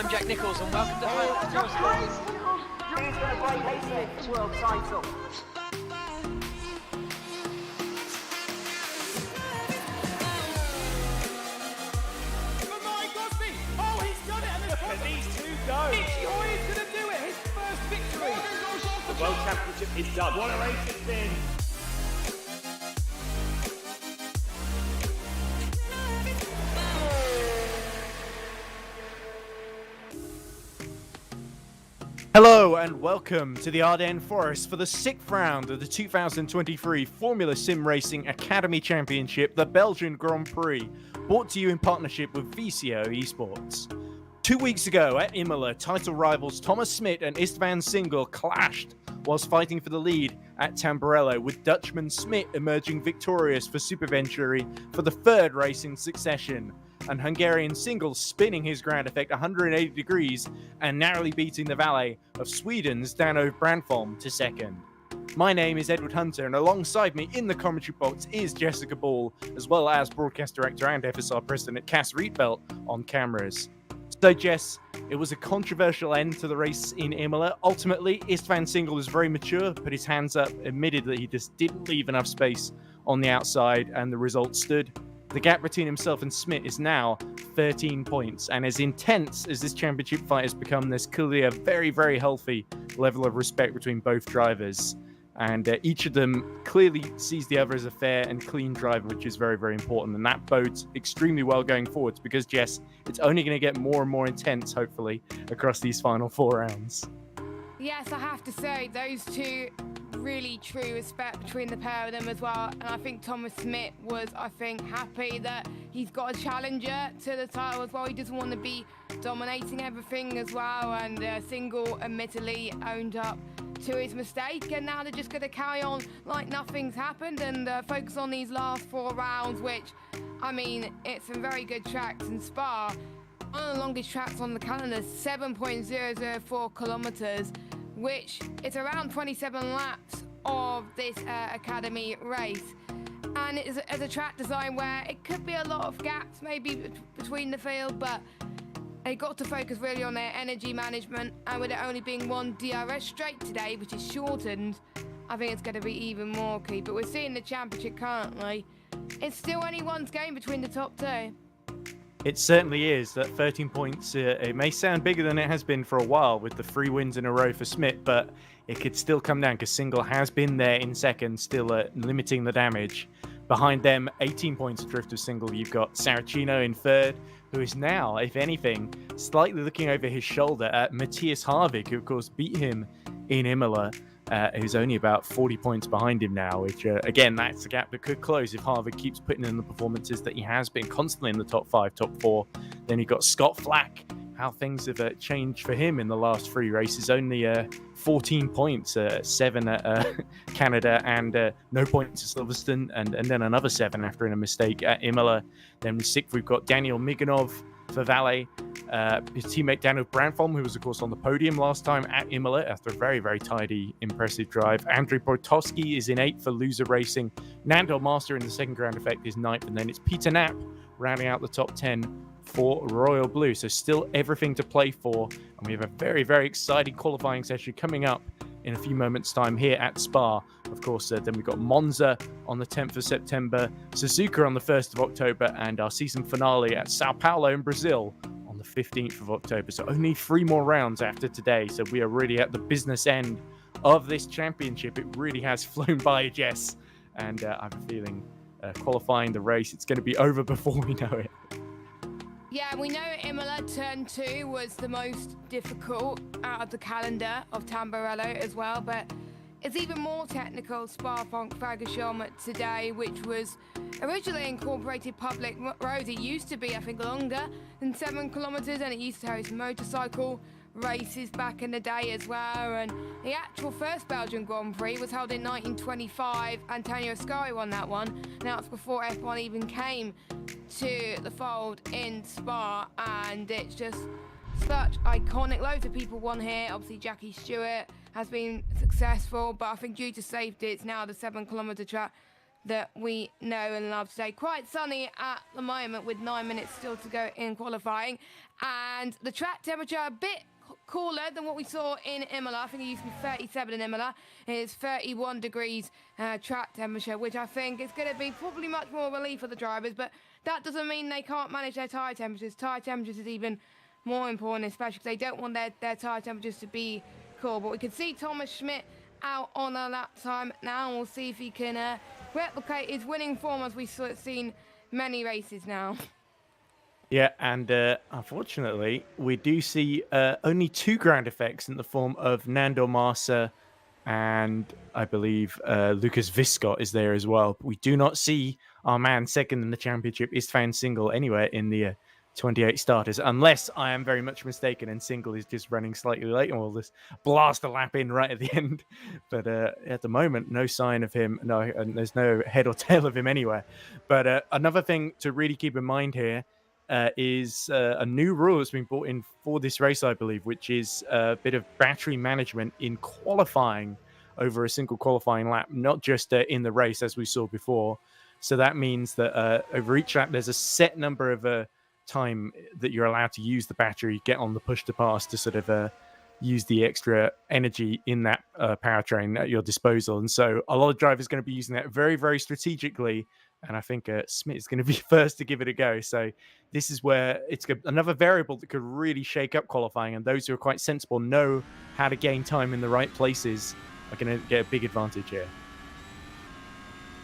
I'm Jack Nichols and welcome to Highlights. Who's going to break A6 world title? Oh, he's done it! And look at these two go! He's going to do it! His first victory! The World Championship is done. What a race it's been! Hello and welcome to the Ardennes Forest for the 6th round of the 2023 Formula Sim Racing Academy Championship, the Belgian Grand Prix, brought to you in partnership with VCO eSports. 2 weeks ago at Imola, title rivals Thomas Smit and Istvan Single clashed whilst fighting for the lead at Tamburello, with Dutchman Smit emerging victorious for Superventuri for the third race in succession, and Hungarian Single spinning his ground effect 180 degrees and narrowly beating the valet of Sweden's Dano Brandholm to second. My name is Edward Hunter, and alongside me in the commentary box is Jessica Ball, as well as broadcast director and FSR president Cas Rietveld on cameras. So Jess, it was a controversial end to the race in Imola. Ultimately, Istvan Single was very mature, put his hands up, admitted that he just didn't leave enough space on the outside, and the result stood. The gap between himself and Smit is now 13 points, and as intense as this championship fight has become, there's clearly a very, very healthy level of respect between both drivers, and each of them clearly sees the other as a fair and clean driver, which is very, very important, and that bodes extremely well going forwards, because Jess, it's only going to get more and more intense, hopefully, across these final 4 rounds. Yes, I have to say, those two, really true respect between the pair of them as well. And I think Thomas Smit was, happy that he's got a challenger to the title as well. He doesn't want to be dominating everything as well. And Single admittedly owned up to his mistake. And now they're just going to carry on like nothing's happened and focus on these last 4 rounds, which, it's some very good tracks in Spa. One of the longest tracks on the calendar, 7.004 kilometers, which is around 27 laps of this Academy race. And it's as a track design where it could be a lot of gaps maybe between the field, but they got to focus really on their energy management. And with it only being one DRS straight today, which is shortened, I think it's going to be even more key. But we're seeing the championship currently. It's still anyone's game between the top 2. It certainly is. That 13 points, it may sound bigger than it has been for a while with the 3 wins in a row for Smit, but it could still come down because Single has been there in second, still limiting the damage. Behind them, 18 points adrift of Single, you've got Saracino in third, who is now, if anything, slightly looking over his shoulder at Matthias Harvik, who of course beat him in Imola. Who's only about 40 points behind him now, which, again, that's a gap that could close if Harvard keeps putting in the performances that he has been constantly in the top 5, top 4. Then you've got Scott Flack, how things have changed for him in the last 3 races. Only 14 points, 7 at Canada, and no points at Silverstone, and then another 7 after a mistake at Imola. Then 6th, we've got Daniel Miganov for Valet. His teammate Daniel Brandholm, who was of course on the podium last time at Imola after a very, very tidy, impressive drive. Andrei Portowski is in 8th for Loser Racing. Nando Master in the second ground effect is 9th, and then it's Peter Knapp rounding out the top 10 for Royal Blue. So still everything to play for, and we have a very, very exciting qualifying session coming up in a few moments' time here at Spa. Of course, then we've got Monza on the 10th of September, Suzuka on the 1st of October, and our season finale at Sao Paulo in Brazil on the 15th of October. So only 3 more rounds after today. So we are really at the business end of this championship. It really has flown by, Jess. And I have a feeling qualifying the race, it's going to be over before we know it. Yeah, we know Imola Turn 2 was the most difficult out of the calendar of Tamburello as well, but it's even more technical Spa-Francorchamps today, which was originally incorporated public roads. It used to be, I think, longer than 7 kilometers, and it used to host motorcycle races back in the day as well. And the actual first Belgian Grand Prix was held in 1925. Antonio Ascari won that one. Now it's before F1 even came to the fold in Spa, and it's just such iconic. Loads of people won here. Obviously Jackie Stewart has been successful, but I think due to safety it's now the 7 kilometer track that we know and love today. Quite sunny at the moment with 9 minutes still to go in qualifying. And the track temperature a bit cooler than what we saw in Imola. I think it used to be 37 in Imola. It's 31 degrees track temperature, which I think is going to be probably much more relief for the drivers, but that doesn't mean they can't manage their tyre temperatures. Tyre temperatures is even more important, especially because they don't want their tyre temperatures to be cool. But we can see Thomas Schmidt out on a lap time now, and we'll see if he can replicate his winning form as we've seen many races now. Yeah, and unfortunately, we do see only 2 ground effects in the form of Nando Marsa and I believe Lucas Viscott is there as well. But we do not see our man second in the championship, Istvan Single, anywhere in the 28 starters, unless I am very much mistaken and Single is just running slightly late and we'll just blast a lap in right at the end. But at the moment, no sign of him. No, and there's no head or tail of him anywhere. But another thing to really keep in mind here is a new rule that's been brought in for this race, I believe, which is a bit of battery management in qualifying over a single qualifying lap, not just in the race as we saw before. So that means that over each lap, there's a set number of time that you're allowed to use the battery, get on the push to pass to sort of use the extra energy in that powertrain at your disposal. And so a lot of drivers are going to be using that very, very strategically. And I think Smith is going to be first to give it a go. So this is where it's another variable that could really shake up qualifying. And those who are quite sensible know how to gain time in the right places are going to get a big advantage here.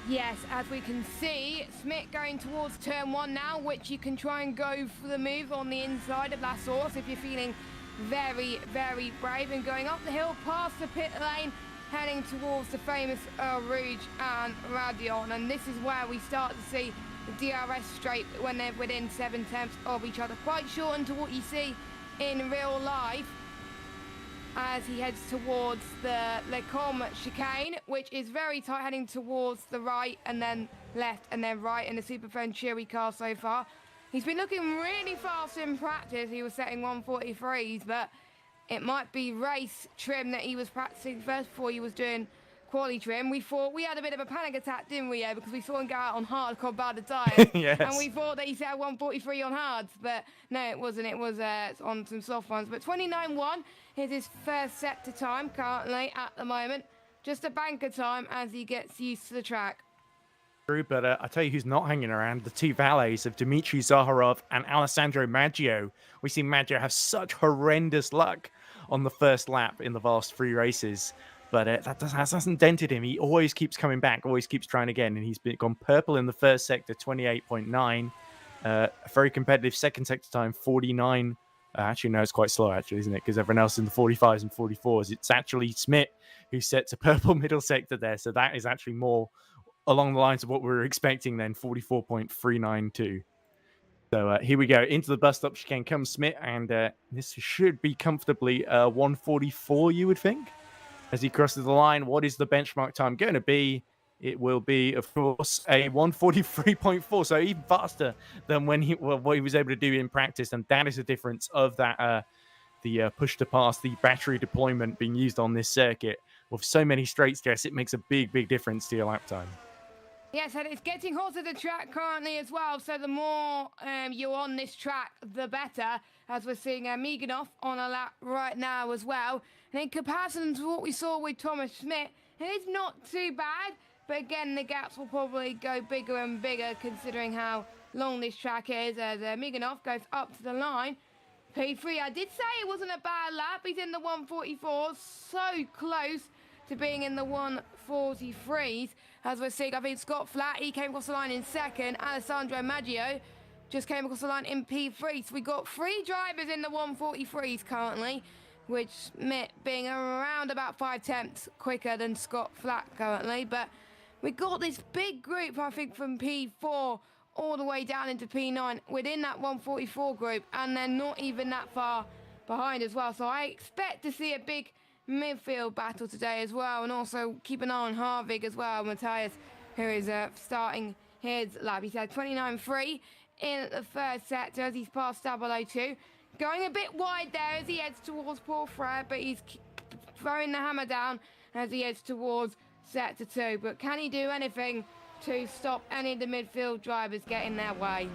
Yes, as we can see, Smith going towards turn 1 now, which you can try and go for the move on the inside of La Source if you're feeling very, very brave, and going up the hill past the pit lane, heading towards the famous Rouge and Radion. And this is where we start to see the DRS straight when they're within 7 tenths of each other, quite shortened to what you see in real life as he heads towards the Lecombe chicane, which is very tight, heading towards the right and then left and then right in the Super Venturi car so far. He's been looking really fast in practice. He was setting 143s, but it might be race trim that he was practicing first before he was doing quali trim. We thought we had a bit of a panic attack, didn't we? Yeah, because we saw him go out on hardcore bad the tyres. Yes. And we thought that he set 143 on hards, but no, it wasn't. It was on some soft ones. But 29.1 is his first sector time currently at the moment. Just a banker time as he gets used to the track. True, but I tell you who's not hanging around, the 2 valets of Dmitry Zaharov and Alessandro Maggio. We see Maggio have such horrendous luck on the first lap in the last 3 races, but that hasn't dented him. He always keeps coming back, always keeps trying again, and he's gone purple in the first sector, 28.9. A very competitive second sector time, 49. Actually, no, it's quite slow, actually, isn't it? Because everyone else in the 45s and 44s. It's actually Smith who sets a purple middle sector there, so that is actually more along the lines of what we were expecting then, 44.392. So here we go. Into the bus stop chicane comes Smith, and this should be comfortably 144, you would think. As he crosses the line, what is the benchmark time going to be? It will be, of course, a 143.4, so even faster than what he was able to do in practice. And that is the difference of that the push to pass, the battery deployment being used on this circuit. With so many straights, Jess, it makes a big, big difference to your lap time. Yes, and it's getting hot at the track currently as well, so the more you're on this track, the better, as we're seeing Miganov on a lap right now as well. And in comparison to what we saw with Thomas Schmidt, it's not too bad, but again, the gaps will probably go bigger and bigger considering how long this track is, as Miganov goes up to the line. P3, I did say it wasn't a bad lap. He's in the 144s, so close to being in the 143s. As we're seeing, I think Scott Flatt, he came across the line in second. Alessandro Maggio just came across the line in P3. So we got 3 drivers in the 143s currently, which Mitt being around about 5 tenths quicker than Scott Flatt currently. But we got this big group, I think, from P4 all the way down into P9 within that 144 group, and they're not even that far behind as well. So I expect to see a big midfield battle today as well, and also keep an eye on Harvig as well, Matthias, who is starting his lap. He's had 29.3 in the first sector as he's passed 002. Going a bit wide there as he heads towards Paul Frere, but he's throwing the hammer down as he heads towards sector 2. But can he do anything to stop any of the midfield drivers getting their way?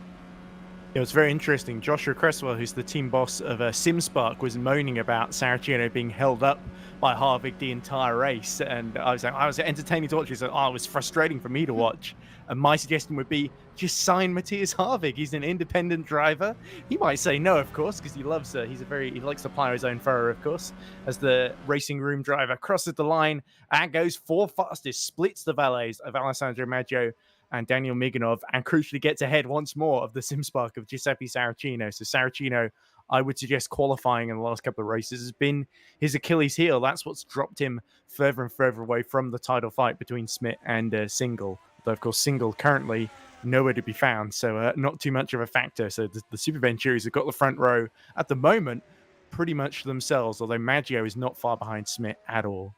It was very interesting. Joshua Cresswell, who's the team boss of SimSpark, was moaning about Saracino being held up by Harvick the entire race, and I was entertaining to watch. He said, "Oh, it was frustrating for me to watch." And my suggestion would be just sign Matthias Harvick. He's an independent driver. He might say no, of course, because he loves. He likes to ply his own furrow, of course. As the racing room driver crosses the line and goes fourth fastest, splits the valets of Alessandro Maggio and Daniel Miganov, and crucially gets ahead once more of the SimSpark of Giuseppe Saracino. So Saracino, I would suggest qualifying in the last couple of races has been his Achilles heel. That's what's dropped him further and further away from the title fight between Smith and Single. Though, of course, Single currently nowhere to be found, so not too much of a factor. So the Super Venturis have got the front row at the moment pretty much themselves, although Maggio is not far behind Smith at all.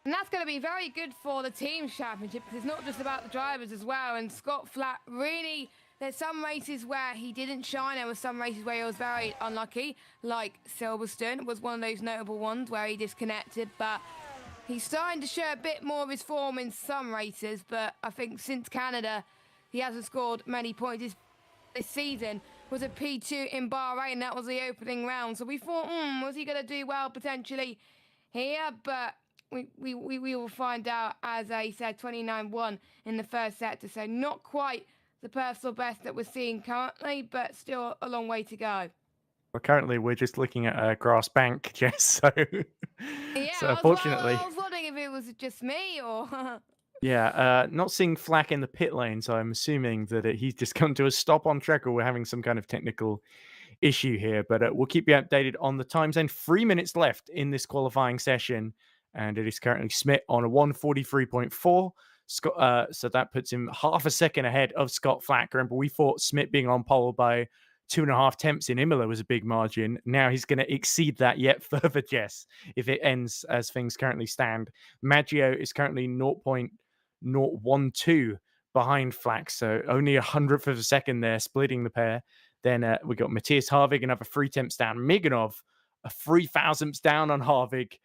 And that's going to be very good for the team's championship, because it's not just about the drivers as well. And Scott Flack really, there's some races where he didn't shine. There were some races where he was very unlucky, like Silverstone was one of those notable ones where he disconnected. But he's starting to show a bit more of his form in some races. But I think since Canada, he hasn't scored many points this season. Was a P2 in Bahrain. That was the opening round. So we thought, was he going to do well potentially here? But we will find out. As I said, 29-1 in the first sector, so not quite the personal best that we're seeing currently, but still a long way to go. Well, currently we're just looking at a grass bank, Jess. So, Yeah, so unfortunately, I was wondering if it was just me or. yeah, not seeing Flack in the pit lane, so I'm assuming that he's just come to a stop on track, or we're having some kind of technical issue here. But we'll keep you updated on the times. And 3 minutes left in this qualifying session, and it is currently Smith on a 1:43.4. Scott, so that puts him half a second ahead of Scott Flack. Remember, we thought Smith being on pole by 2.5 tenths in Imola was a big margin. Now he's going to exceed that yet further, Jess, if it ends as things currently stand. Maggio is currently 0.012 behind Flack, so only 100th of a second there, splitting the pair. Then we got Matthias Harvick, another 3 tenths down. Miganov, a 3,000ths down on Harvick.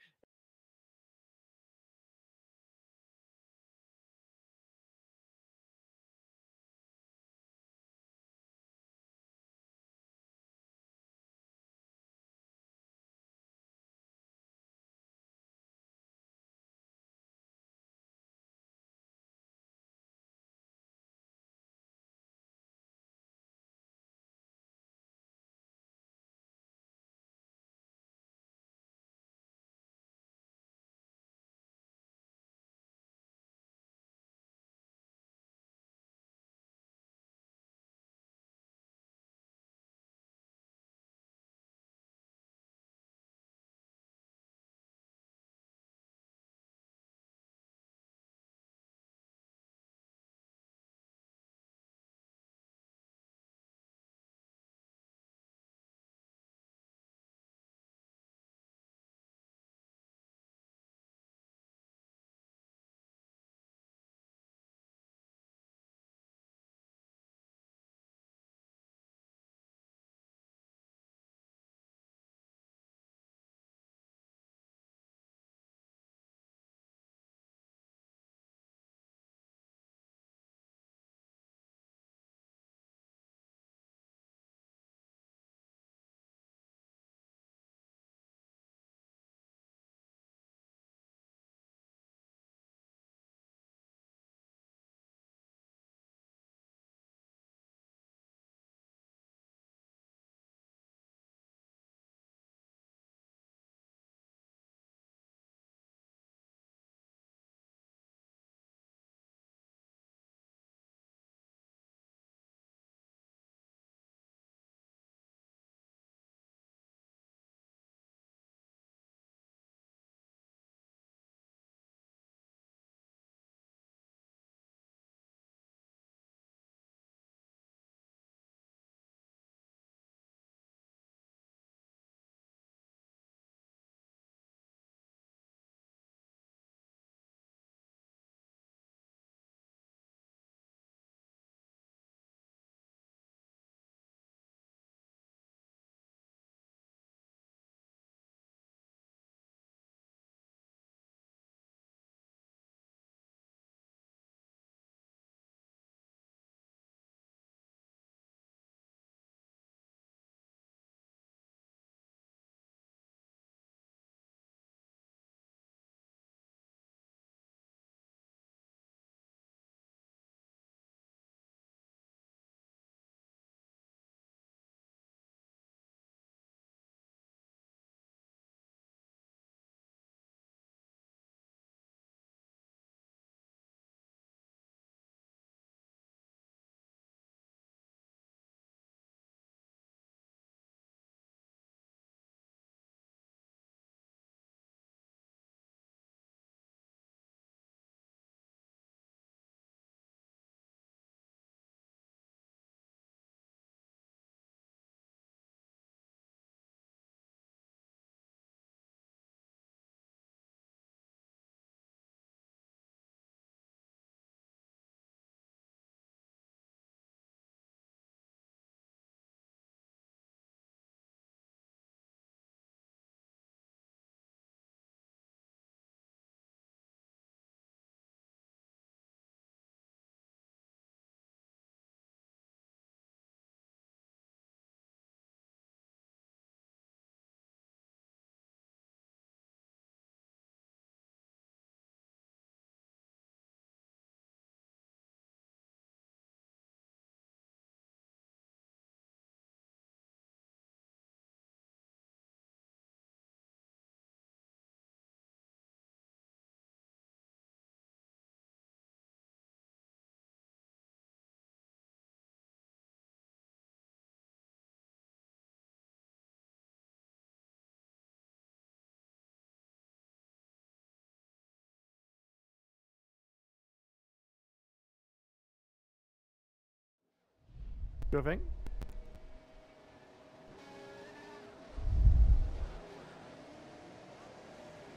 Sure thing.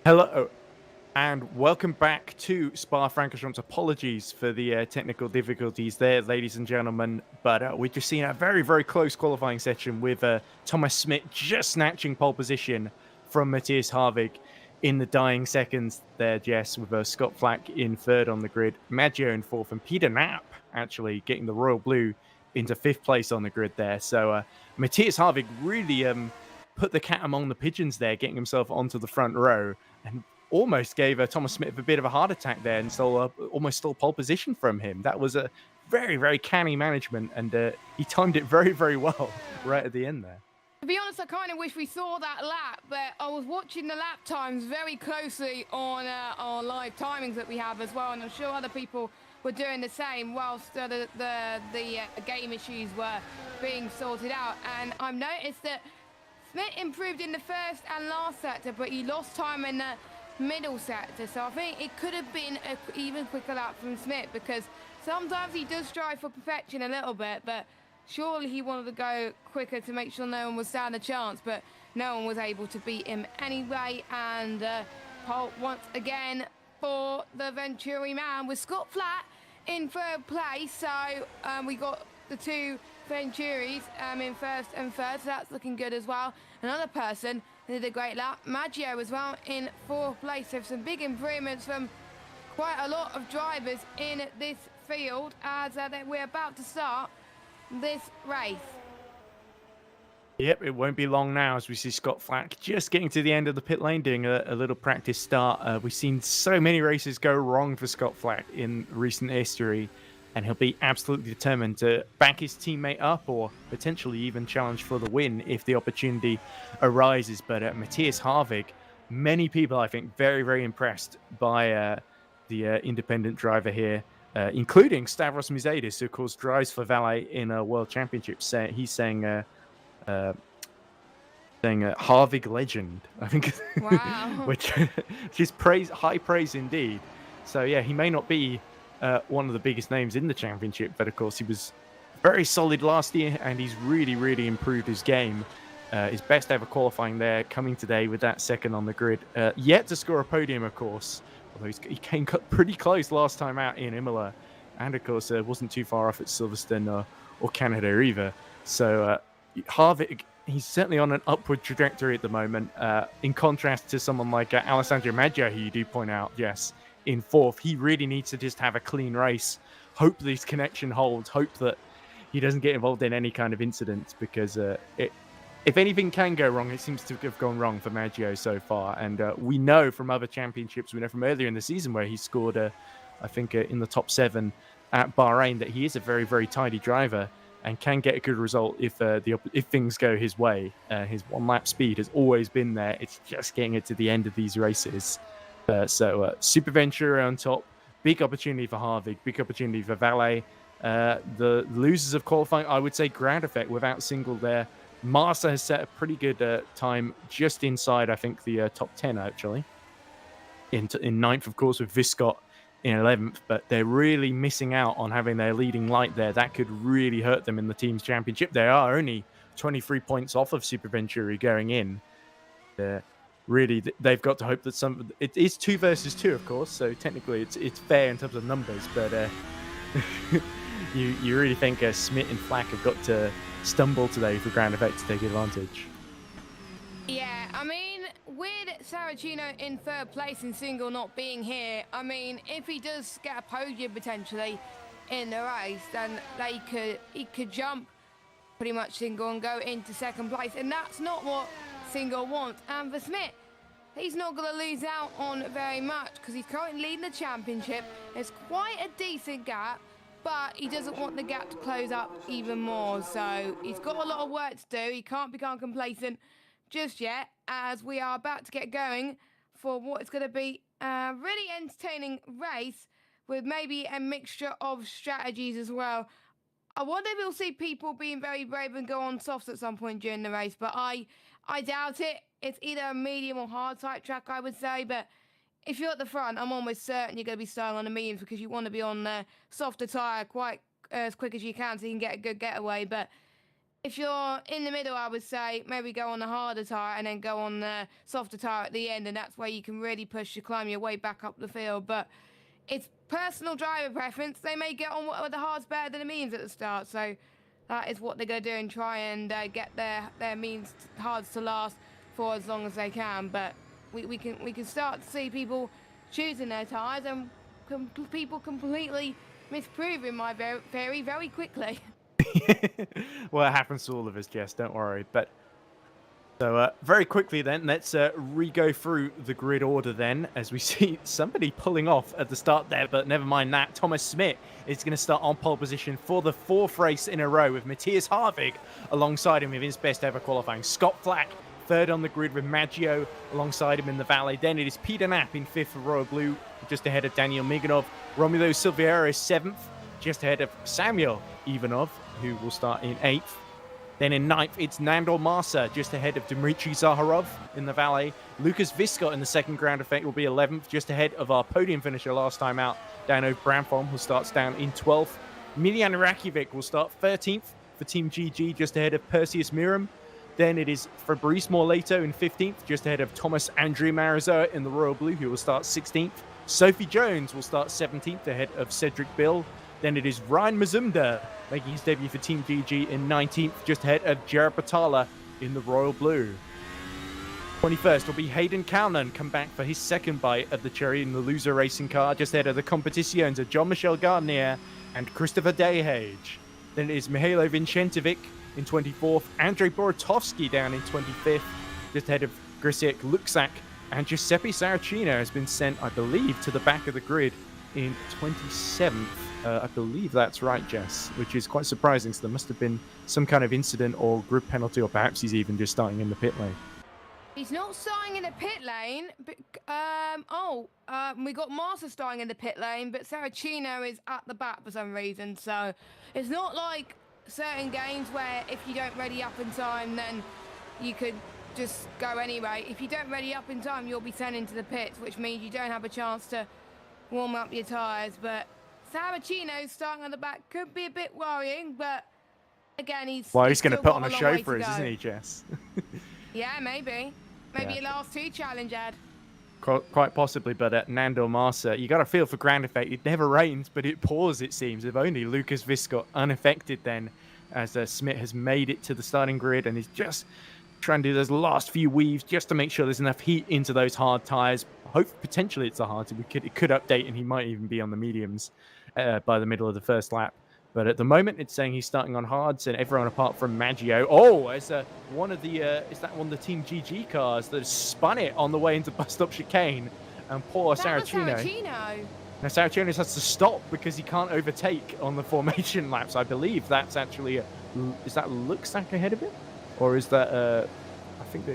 Hello, and welcome back to Spa-Francorchamps. Apologies for the technical difficulties there, ladies and gentlemen. But we've just seen a very, very close qualifying session with Thomas Smith just snatching pole position from Matthias Harvig in the dying seconds there, Jess, with Scott Flack in third on the grid, Maggio in fourth, and Peter Knapp actually getting the Royal Blue into fifth place on the grid there. So Matthias Harvig really put the cat among the pigeons there, getting himself onto the front row, and almost gave Thomas Smith a bit of a heart attack there and almost stole pole position from him. That was a very, very canny management, and he timed it very, very well right at the end there. To be honest, I kind of wish we saw that lap, but I was watching the lap times very closely on our live timings that we have as well, and I'm sure other people were doing the same whilst the game issues were being sorted out. And I've noticed that Smith improved in the first and last sector, but he lost time in the middle sector. So I think it could have been an even quicker lap from Smith, because sometimes he does strive for perfection a little bit, but surely he wanted to go quicker to make sure no one would stand a chance, but no one was able to beat him anyway. And pole once again for the Venturi man with Scott Flack in third place. So we got the two Venturis in first and third, so that's looking good as well. Another person did a great lap, Maggio as well in fourth place. So some big improvements from quite a lot of drivers in this field as we're about to start this race. Yep, it won't be long now as we see Scott Flack just getting to the end of the pit lane, doing a little practice start. We've seen so many races go wrong for Scott Flack in recent history, and he'll be absolutely determined to back his teammate up or potentially even challenge for the win if the opportunity arises. But Matthias Harvig, many people, I think, very, very impressed by the independent driver here, including Stavros Musaidis, who, of course, drives for Valet in a World Championship. He's saying Harvig legend, I think. Wow. which is high praise indeed. So, yeah, he may not be one of the biggest names in the championship, but of course he was very solid last year, and he's really, really improved his game. His best ever qualifying there, coming today with that second on the grid. Yet to score a podium, of course, although he came pretty close last time out in Imola, and of course wasn't too far off at Silverstone or Canada either. So Harvig, he's certainly on an upward trajectory at the moment, in contrast to someone like Alessandro Maggio, who you do point out, yes, in fourth. He really needs to just have a clean race, hope this connection holds, hope that he doesn't get involved in any kind of incidents, because if anything can go wrong, it seems to have gone wrong for Maggio so far. And we know from other championships, we know from earlier in the season where he scored, I think, in the top 7 at Bahrain, that he is a very, very tidy driver and can get a good result if things go his way. His one-lap speed has always been there. It's just getting it to the end of these races. So Super Ventura on top, big opportunity for Harvig, big opportunity for Valet. The losers of qualifying, I would say ground effect without single there. Massa has set a pretty good time just inside, I think, the top 10 actually. In ninth, of course, with Viscott in 11th, but they're really missing out on having their leading light there. That could really hurt them in the team's championship. They are only 23 points off of Super Venturi going in. Really, they've got to hope that it is 2 versus 2, of course, so technically it's fair in terms of numbers, but you really think Smith and Flack have got to stumble today for ground effect to take advantage. Yeah, I mean, with Saracino in third place and single not being here, I mean, if he does get a podium potentially in the race, then he could jump pretty much single and go into second place, and that's not what single wants. And for Smith, he's not going to lose out on very much because he's currently leading the championship. It's quite a decent gap, but he doesn't want the gap to close up even more. So he's got a lot of work to do. He can't become complacent just yet, as we are about to get going for what is going to be a really entertaining race with maybe a mixture of strategies as well. I wonder if we'll see people being very brave and go on softs at some point during the race, but I doubt it. It's either a medium or hard type track, I would say, but if you're at the front, I'm almost certain you're going to be starting on the mediums because you want to be on the softer tyre quite as quick as you can so you can get a good getaway. But if you're in the middle, I would say maybe go on the harder tyre and then go on the softer tyre at the end, and that's where you can really push to climb your way back up the field. But it's personal driver preference. They may get on with the hards better than the mediums at the start, so that is what they're going to do and try and get their means hards to last for as long as they can. But we can start to see people choosing their tyres and people completely misproving my theory very quickly. Well, it happens to all of us, Jess, don't worry. But so very quickly then, let's re-go through the grid order then, as we see somebody pulling off at the start there, but never mind that. Thomas Smith is going to start on pole position for the 4th race in a row, with Matthias Harvig alongside him with his best ever qualifying. Scott Flack 3rd on the grid with Maggio alongside him in the Valley. Then it is Peter Knapp in 5th for Royal Blue, just ahead of Daniel Miganov. Romulo Silveira is 7th, just ahead of Samuel Ivanov, who will start in 8th. Then in 9th, it's Nandor Marsa, just ahead of Dmitry Zaharov in the Valley. Lucas Viscott in the second ground effect will be 11th, just ahead of our podium finisher last time out, Dano Bramfom, who starts down in 12th. Miljan Rakovic will start 13th for Team GG, just ahead of Perseus Miram. Then it is Fabrice Morlato in 15th, just ahead of Thomas Andrew Marizoa in the Royal Blue, who will start 16th. Sophie Jones will start 17th, ahead of Cedric Bill. Then it is Ryan Mazumda making his debut for Team GG in 19th, just ahead of Jared Batala in the Royal Blue. 21st will be Hayden Calnan, come back for his second bite of the cherry in the loser racing car, just ahead of the competitions of Jean-Michel Gardner and Christopher Dayhage. Then it is Mihailo Vincentovic in 24th, Andrei Borotovsky down in 25th, just ahead of Grisiek Luksak, and Giuseppe Saracino has been sent, I believe, to the back of the grid in 27th. I believe that's right, Jess, which is quite surprising. So there must have been some kind of incident or group penalty, or perhaps he's even just starting in the pit lane. He's not starting in the pit lane, but we got Marsa starting in the pit lane, but Saracino is at the back for some reason. So it's not like certain games where if you don't ready up in time, then you could just go anyway. If you don't ready up in time, you'll be sent into the pits, which means you don't have a chance to warm up your tyres. But Saracino starting on the back could be a bit worrying, but again, he's going to put on a show for us, isn't he, Jess? Yeah, maybe a last 2 challenge ad. Quite possibly, but Nando Marsa, you got a feel for ground effect. It never rains, but it pours, it seems. If only Lucas Viscott unaffected then, as Smith has made it to the starting grid and is just trying to do those last few weaves just to make sure there's enough heat into those hard tyres. Hope potentially it's a hard, it could update and he might even be on the mediums by the middle of the first lap. But at the moment, it's saying he's starting on hards, and everyone apart from Maggio. Oh, it's one of the is that one of the Team GG cars that has spun it on the way into bus stop chicane, and poor Saracino. Now Saracino has to stop because he can't overtake on the formation laps. I believe that's actually is that Luksak ahead of him, or is that I think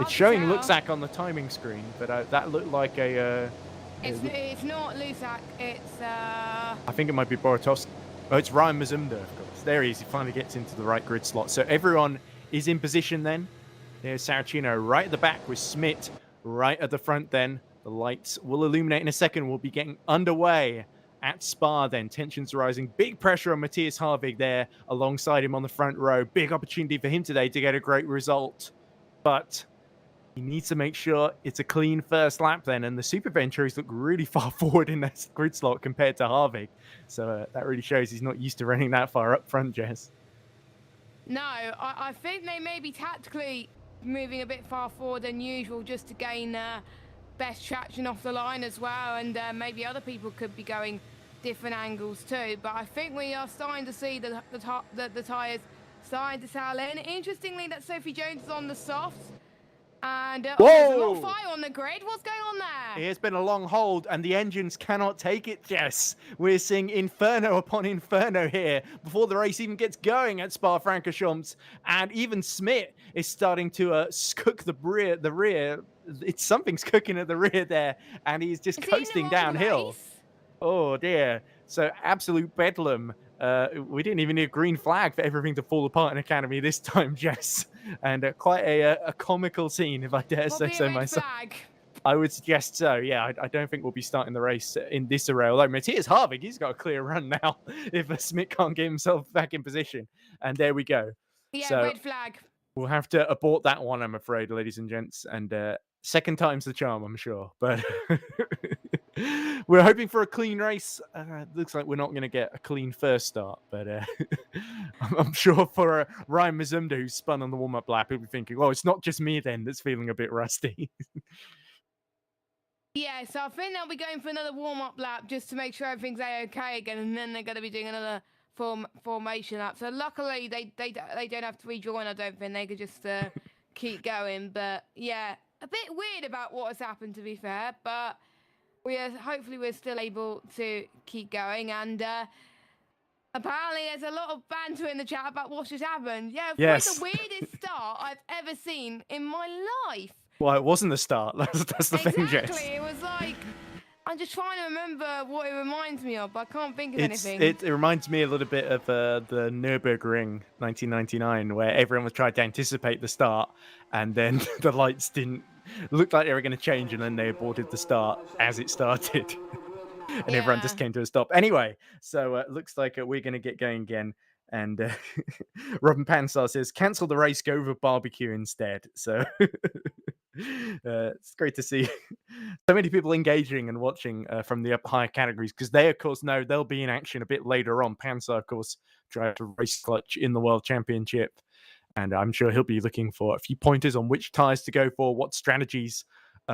it's showing Luksak on the timing screen, but that looked like a. It's not Luksak. It's I think it might be Borotovsky. Oh, it's Ryan Mazumda, of course. There he is. He finally gets into the right grid slot. So everyone is in position then. There's Saracino right at the back with Smith right at the front then. The lights will illuminate in a second. We'll be getting underway at Spa then. Tensions rising. Big pressure on Matthias Harvig there alongside him on the front row. Big opportunity for him today to get a great result. But he needs to make sure it's a clean first lap then. And the Super Venturis look really far forward in that grid slot compared to Harvig. So that really shows he's not used to running that far up front, Jess. No, I think they may be tactically moving a bit far forward than usual just to gain best traction off the line as well. And maybe other people could be going different angles too. But I think we are starting to see the tyres starting to settle in. Interestingly, that Sophie Jones is on the softs. And there's a lot of fire on the grid. What's going on there? It's been a long hold, and the engines cannot take it, Jess. We're seeing inferno upon inferno here before the race even gets going at Spa-Francorchamps. And even Smith is starting to cook the rear. Something's cooking at the rear there, and he's just coasting downhill. Oh, dear. So absolute bedlam. We didn't even need a green flag for everything to fall apart in Academy this time, Jess. And quite a comical scene, if I dare say so myself. I would suggest so. Yeah, I don't think we'll be starting the race in this array. Although Matthias Harvig, he's got a clear run now if Smith can't get himself back in position. And there we go. Yeah, so red flag. we'll have to abort that one, I'm afraid, ladies and gents. And second time's the charm, I'm sure. But we're hoping for a clean race. Looks like we're not going to get a clean first start. But I'm sure for Ryan Mazumda, who's spun on the warm-up lap, he'll be thinking, oh, it's not just me then that's feeling a bit rusty. Yeah, so I think they'll be going for another warm-up lap just to make sure everything's okay again, and then they're going to be doing another formation lap. So luckily, they don't have to rejoin, I don't think. They could just keep going. But yeah, a bit weird about what has happened, to be fair. But hopefully we're still able to keep going. And apparently there's a lot of banter in the chat about what just happened. Yeah, it's the weirdest start I've ever seen in my life. Well, it wasn't the start. That's the thing, Jess. Exactly. It was like, I'm just trying to remember what it reminds me of, but I can't think of anything. It reminds me a little bit of the Nürburgring 1999, where everyone was trying to anticipate the start, and then the lights didn't look like they were going to change, and then they aborted the start as it started. And everyone just came to a stop. Anyway, so it looks like we're going to get going again. And Robin Pansar says, cancel the race, go with a barbecue instead. So it's great to see so many people engaging and watching from the up higher categories, because they, of course, know they'll be in action a bit later on. Pansar, of course, drives a race clutch in the World Championship. And I'm sure he'll be looking for a few pointers on which tyres to go for, what strategies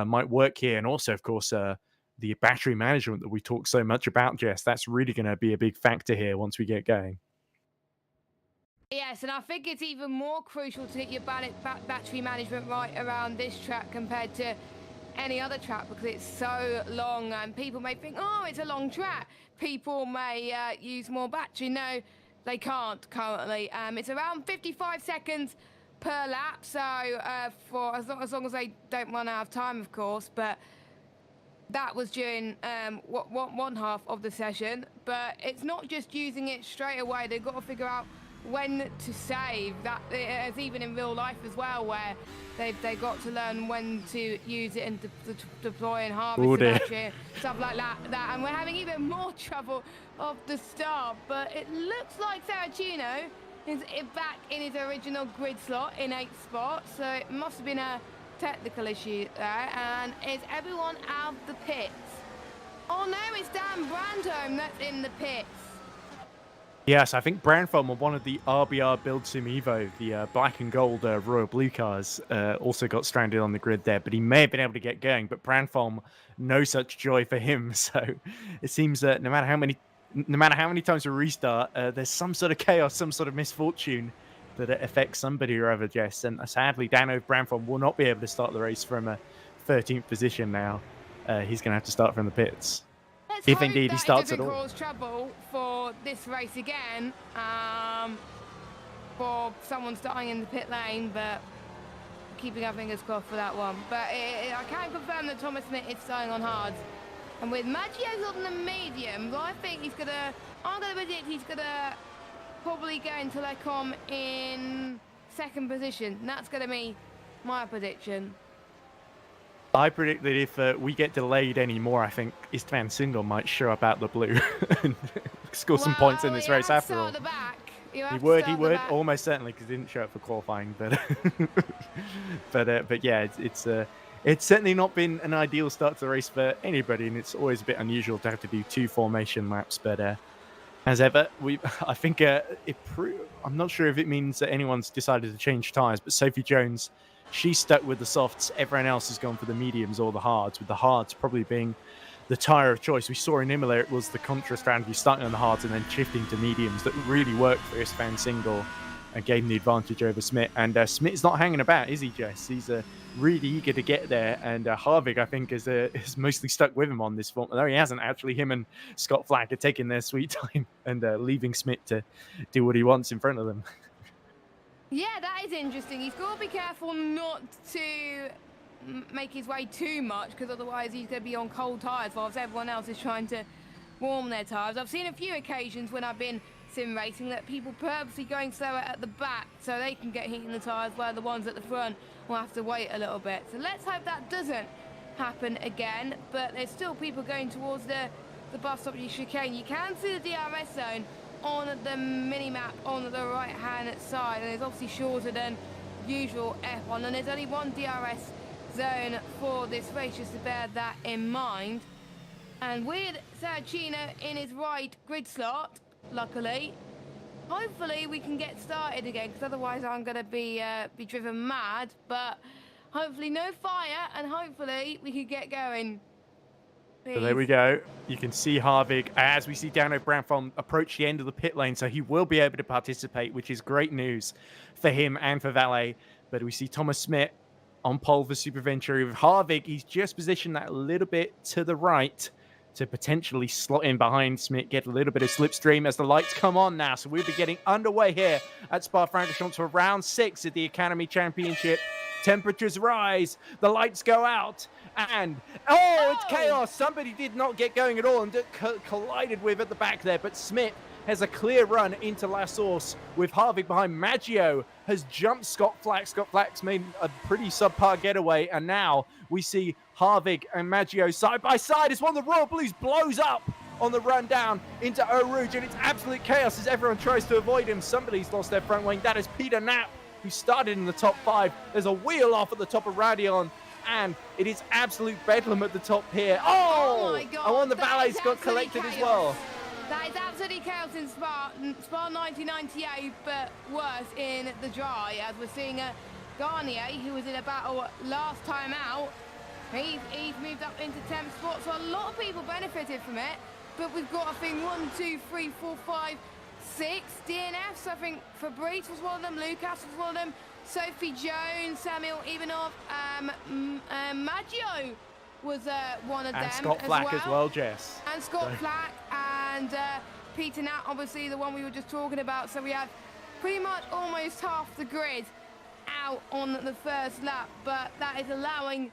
might work here. And also, of course, the battery management that we talk so much about, Jess, that's really going to be a big factor here once we get going. Yes, and I think it's even more crucial to get your battery management right around this track compared to any other track, because it's so long, and people may think, oh, it's a long track. People may use more battery. No, they can't currently. It's around 55 seconds per lap, so for as long as they don't run out of time, of course. But that was during one half of the session. But it's not just using it straight away. They've got to figure out when to save. That is even in real life as well, where they've got to learn when to use it and deploy and harvest the battery, stuff like that. And we're having even more trouble off the start. But it looks like Saracino is back in his original grid slot in 8th spot, so it must have been a technical issue there. And is everyone out of the pits? Oh no, it's Dan Brandholm that's in the pits. Yes, I think Brandholm on one of the RBR Build Sim Evo, the black and gold Royal Blue cars, also got stranded on the grid there, but he may have been able to get going. But Brandholm, no such joy for him. So it seems that no matter how many times we restart, there's some sort of chaos, some sort of misfortune that affects somebody or other, Jess. And sadly, Dano Brandholm will not be able to start the race from a 13th position now. He's going to have to start from the pits. If indeed he starts at all. Cause trouble for this race again, for someone starting in the pit lane, but keeping our fingers crossed for that one. But I can confirm that Thomas Smith is starting on hards, and with Maggio's on the mediums, I think I'm gonna predict he's gonna probably go into Lecom in 2nd position. And that's gonna be my prediction. I predict that if we get delayed anymore, I think Istvan Singal might show up out the blue and score some points in this race after all. He would, almost certainly, because he didn't show up for qualifying. But but yeah, it's certainly not been an ideal start to the race for anybody, and it's always a bit unusual to have to do 2 formation laps. But as ever, I think I'm not sure if it means that anyone's decided to change tyres, but Sophie Jones, she's stuck with the softs. Everyone else has gone for the mediums or the hards, with the hards probably being the tyre of choice. We saw in Imola it was the contra strategy, starting on the hards and then shifting to mediums, that really worked for Istvan Singal and gave him the advantage over Smith. And Smith's not hanging about, is he, Jess? He's really eager to get there. And Harvig, I think, is mostly stuck with him on this form. No, he hasn't, actually. Him and Scott Flack are taking their sweet time and leaving Smith to do what he wants in front of them. Yeah, that is interesting. He's got to be careful not to make his way too much, because otherwise he's going to be on cold tyres whilst everyone else is trying to warm their tyres. I've seen a few occasions when I've been sim racing that people purposely going slower at the back so they can get heat in the tyres, while the ones at the front will have to wait a little bit. So let's hope that doesn't happen again, but there's still people going towards the bus stop chicane. You can see the DRS zone on the mini-map on the right-hand side, and it's obviously shorter than usual F1, and there's only one DRS zone for this race, just to bear that in mind. And with Saracino in his right grid slot, luckily, hopefully we can get started again, because otherwise I'm going to be driven mad, but hopefully no fire, and hopefully we can get going. So there we go. You can see Harvick, as we see Dano Brown approach the end of the pit lane, so he will be able to participate, which is great news for him and for Valet. But we see Thomas Smith on pole for Super Venturi. With Harvick, he's just positioned that a little bit to the right to potentially slot in behind Smith, get a little bit of slipstream as the lights come on now. So we'll be getting underway here at Spa-Francorchamps for round 6 of the Academy Championship. Temperatures rise, the lights go out, and it's chaos. Somebody did not get going at all and collided with at the back there, but Smith has a clear run into La Source with Harvick behind. Maggio has jumped Scott Flack. Scott Flack's made a pretty subpar getaway, and now we see Harvick and Maggio side by side as one of the Royal Blues blows up on the run down into Eau Rouge, and it's absolute chaos as everyone tries to avoid him. Somebody's lost their front wing. That is Peter Knapp, who started in the top 5. There's a wheel off at the top of Radion, and it is absolute bedlam at the top here. Oh my God, and one of the valets got collected chaos as well. That is absolutely chaos in Spa 1998, but worse in the dry, as we're seeing Garnier, who was in a battle last time out. He's moved up into 10th spot, so a lot of people benefited from it. But we've got, I think, 1, 2, 3, 4, 5, 6 DNFs. I think Fabrice was one of them, Lucas was one of them, Sophie Jones, Samuel Ivanov, Maggio was one of them. And Scott Flack as well, Jess. And Scott Flack and Peter Nat, obviously the one we were just talking about. So we have pretty much almost half the grid out on the first lap, but that is allowing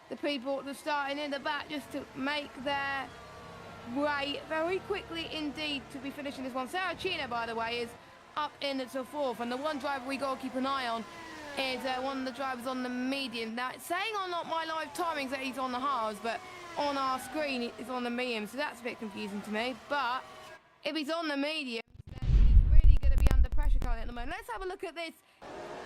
the people that are starting in the back just to make their way very quickly indeed to be finishing this one. Saracino, by the way, is up into 4th, and the one driver we got to keep an eye on is one of the drivers on the medium. Now, it's saying on my live timings that he's on the hards, but on our screen it's on the medium, so that's a bit confusing to me. But if he's on the medium, then he's really going to be under pressure currently at the moment. Let's have a look at this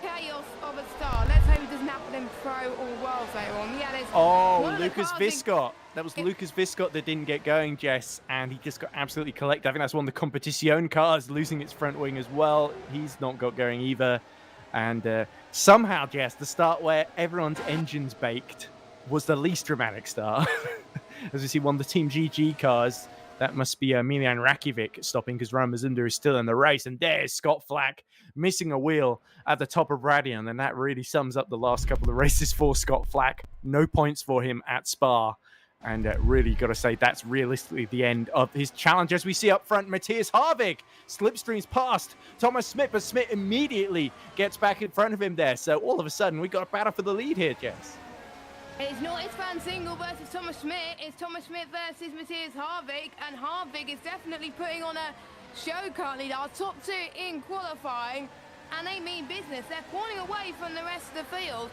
chaos of a start. Let's hope he doesn't happen in Pro or Worlds later on. Yeah, there's Lucas Viscott. That was Lucas Viscott that didn't get going, Jess, and he just got absolutely collected. I think that's one of the Competition cars losing its front wing as well. He's not got going either. And somehow, Jess, the start where everyone's engines baked was the least dramatic start. As we see one of the Team GG cars, that must be Miljan Rakovic stopping because Ryan Mazunda is still in the race. And there's Scott Flack missing a wheel at the top of Radion. And that really sums up the last couple of races for Scott Flack. No points for him at Spa. And really got to say that's realistically the end of his challenge. As we see up front, Matthias Harvick slipstreams past Thomas Smith, but Smith immediately gets back in front of him there. So all of a sudden, we got a battle for the lead here, Jess. It's not Istvan Single versus Thomas Smith. It's Thomas Smith versus Matthias Harvick, and Harvick is definitely putting on a show currently. Our top 2 in qualifying, and they mean business. They're pulling away from the rest of the field,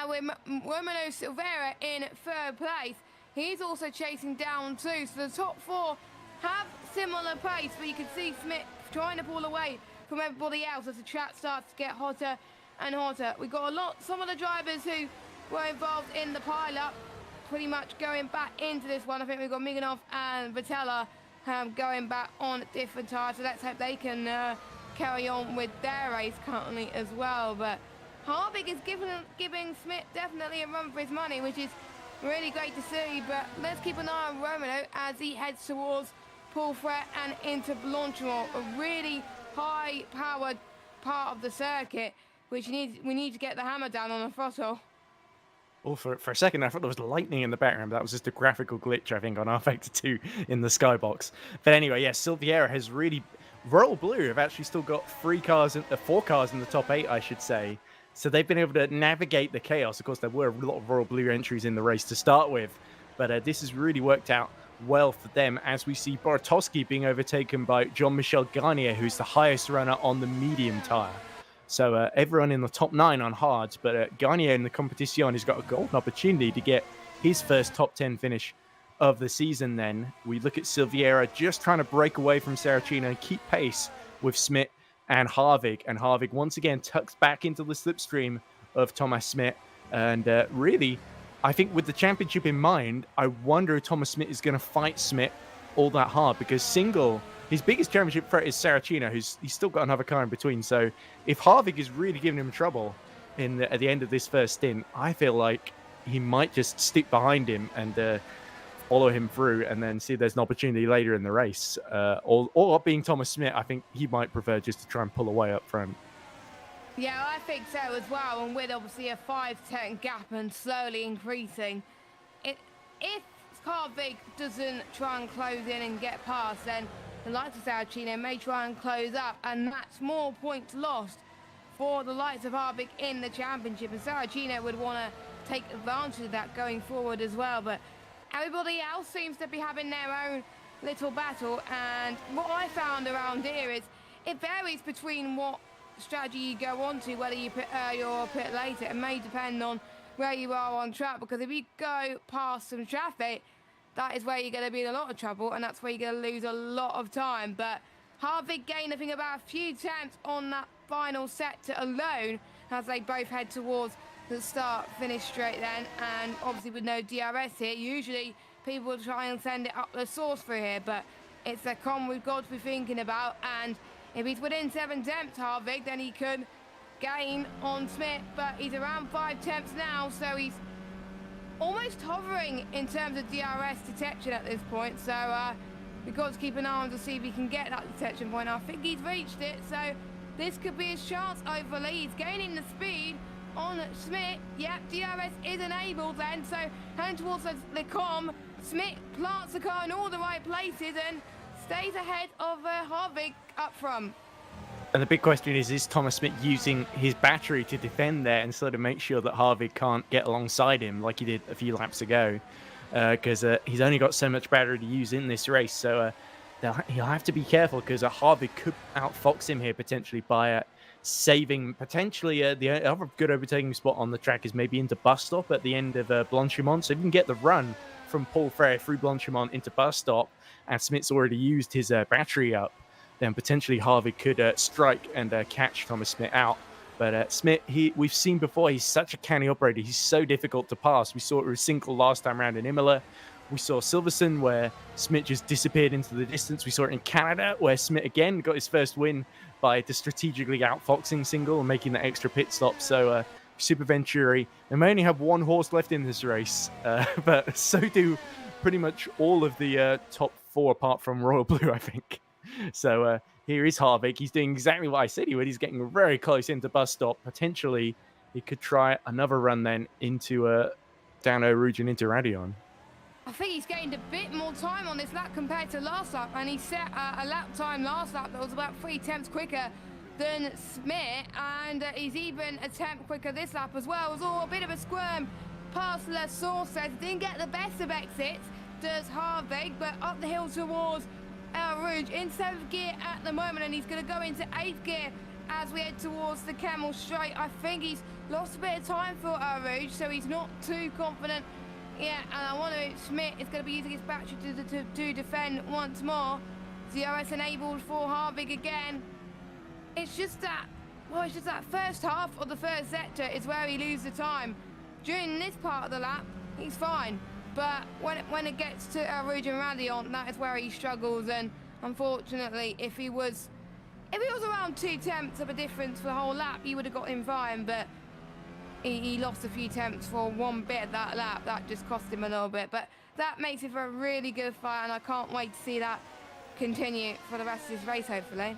with Romano Silveira in 3rd place. He's also chasing down 2, so the top 4 have similar pace, but you can see Smith trying to pull away from everybody else as the track starts to get hotter and hotter. We've got some of the drivers who were involved in the pile-up pretty much going back into this one. I think we've got Miganov and Vitella going back on different tires, so let's hope they can carry on with their race currently as well. But Harvick is giving Smith definitely a run for his money, which is really great to see. But let's keep an eye on Romano as he heads towards Paul-Fret and into Blanchimont, a really high-powered part of the circuit, which we need to get the hammer down on the throttle. Oh, for a second, I thought there was lightning in the background. That was just a graphical glitch, I think, on rFactor 2 in the skybox. But anyway, yeah, Silveira has really... Royal Blue have actually still got 4 cars in the top 8, I should say. So they've been able to navigate the chaos. Of course, there were a lot of Royal Blue entries in the race to start with. But this has really worked out well for them, as we see Borotowski being overtaken by Jean-Michel Garnier, who's the highest runner on the medium tyre. So everyone in the top 9 on hards, but Garnier in the Competition has got a golden opportunity to get his first top 10 finish of the season. Then we look at Silveira just trying to break away from Saracino and keep pace with Smit and Harvick. And Harvick once again tucks back into the slipstream of Thomas Smit. And really, I think with the championship in mind, I wonder if Thomas Smit is going to fight Smit all that hard, because his biggest championship threat is Saracino, he's still got another car in between. So if Harvick is really giving him trouble at the end of this first stint, I feel like he might just stick behind him and follow him through, and then see if there's an opportunity later in the race. Or being Thomas Smit, I think he might prefer just to try and pull away up front. Yeah, I think so as well. And with obviously a 5-10 gap and slowly increasing, if Harvick doesn't try and close in and get past, then the likes of Saracino may try and close up, and that's more points lost for the likes of Harvick in the championship. And Saracino would want to take advantage of that going forward as well. But everybody else seems to be having their own little battle. And what I found around here is it varies between what strategy you go on to, whether you pit earlier or pit later. It may depend on where you are on track, because if you go past some traffic, that is where you're going to be in a lot of trouble, and that's where you're going to lose a lot of time. But Harvick gained, I think, about a few tenths on that final sector alone as they both head towards the start-finish straight then. And obviously with no DRS here, usually people will try and send it up the source through here, but it's the con we've got to be thinking about. And if he's within 7 tenths, Harvick, then he could gain on Smith, but he's around 5 tenths now, so he's almost hovering in terms of DRS detection at this point. So we've got to keep an eye on to see if he can get that detection point. I think he's reached it, so this could be his chance over Lee. He's gaining the speed on Smith. Yep, DRS is enabled then, so heading towards the com. Smith plants the car in all the right places and stays ahead of Harvick up front. And the big question is Thomas Smit using his battery to defend there and sort of make sure that Harvick can't get alongside him like he did a few laps ago? Because he's only got so much battery to use in this race. So he'll have to be careful, because Harvick could outfox him here potentially by saving potentially the other good overtaking spot on the track is maybe into bus stop at the end of Blanchimont. So if you can get the run from Paul Frere through Blanchimont into bus stop, and Smith's already used his battery up, then potentially Harvick could strike and catch Thomas Smith out. But Smith, we've seen before, he's such a canny operator. He's so difficult to pass. We saw it with Sinkel last time around in Imola. We saw Silverstone, where Smith just disappeared into the distance. We saw it in Canada, where Smith again got his first win by strategically outfoxing Sinkel and making that extra pit stop. So Super Venturi, they may only have one horse left in this race, but so do pretty much all of the top 4 apart from Royal Blue, I think. So here is Harvick. He's doing exactly what I said he would. He's getting very close into bus stop. Potentially, he could try another run then into down Eau Rouge and into Radion. I think he's gained a bit more time on this lap compared to last lap, and he set a lap time last lap that was about 3 tenths quicker than Smith, and he's even a tenth quicker this lap as well. It was all a bit of a squirm past La Source. Didn't get the best of exits, does Harvick, but up the hill towards Eau Rouge in 7th gear at the moment, and he's going to go into 8th gear as we head towards the Camel Straight. I think he's lost a bit of time for Eau Rouge, so he's not too confident. Yeah, and I wonder if Schmidt is going to be using his battery to defend once more. DRS enabled for Harvick again. It's just that first half of the first sector is where he loses the time. During this part of the lap, he's fine. But when it gets to Eau Rouge and Radion, that is where he struggles. And unfortunately, if he was around 2 tenths of a difference for the whole lap, he would have got him fine. But he lost a few tenths for one bit of that lap. That just cost him a little bit. But that makes it for a really good fight, and I can't wait to see that continue for the rest of this race, hopefully.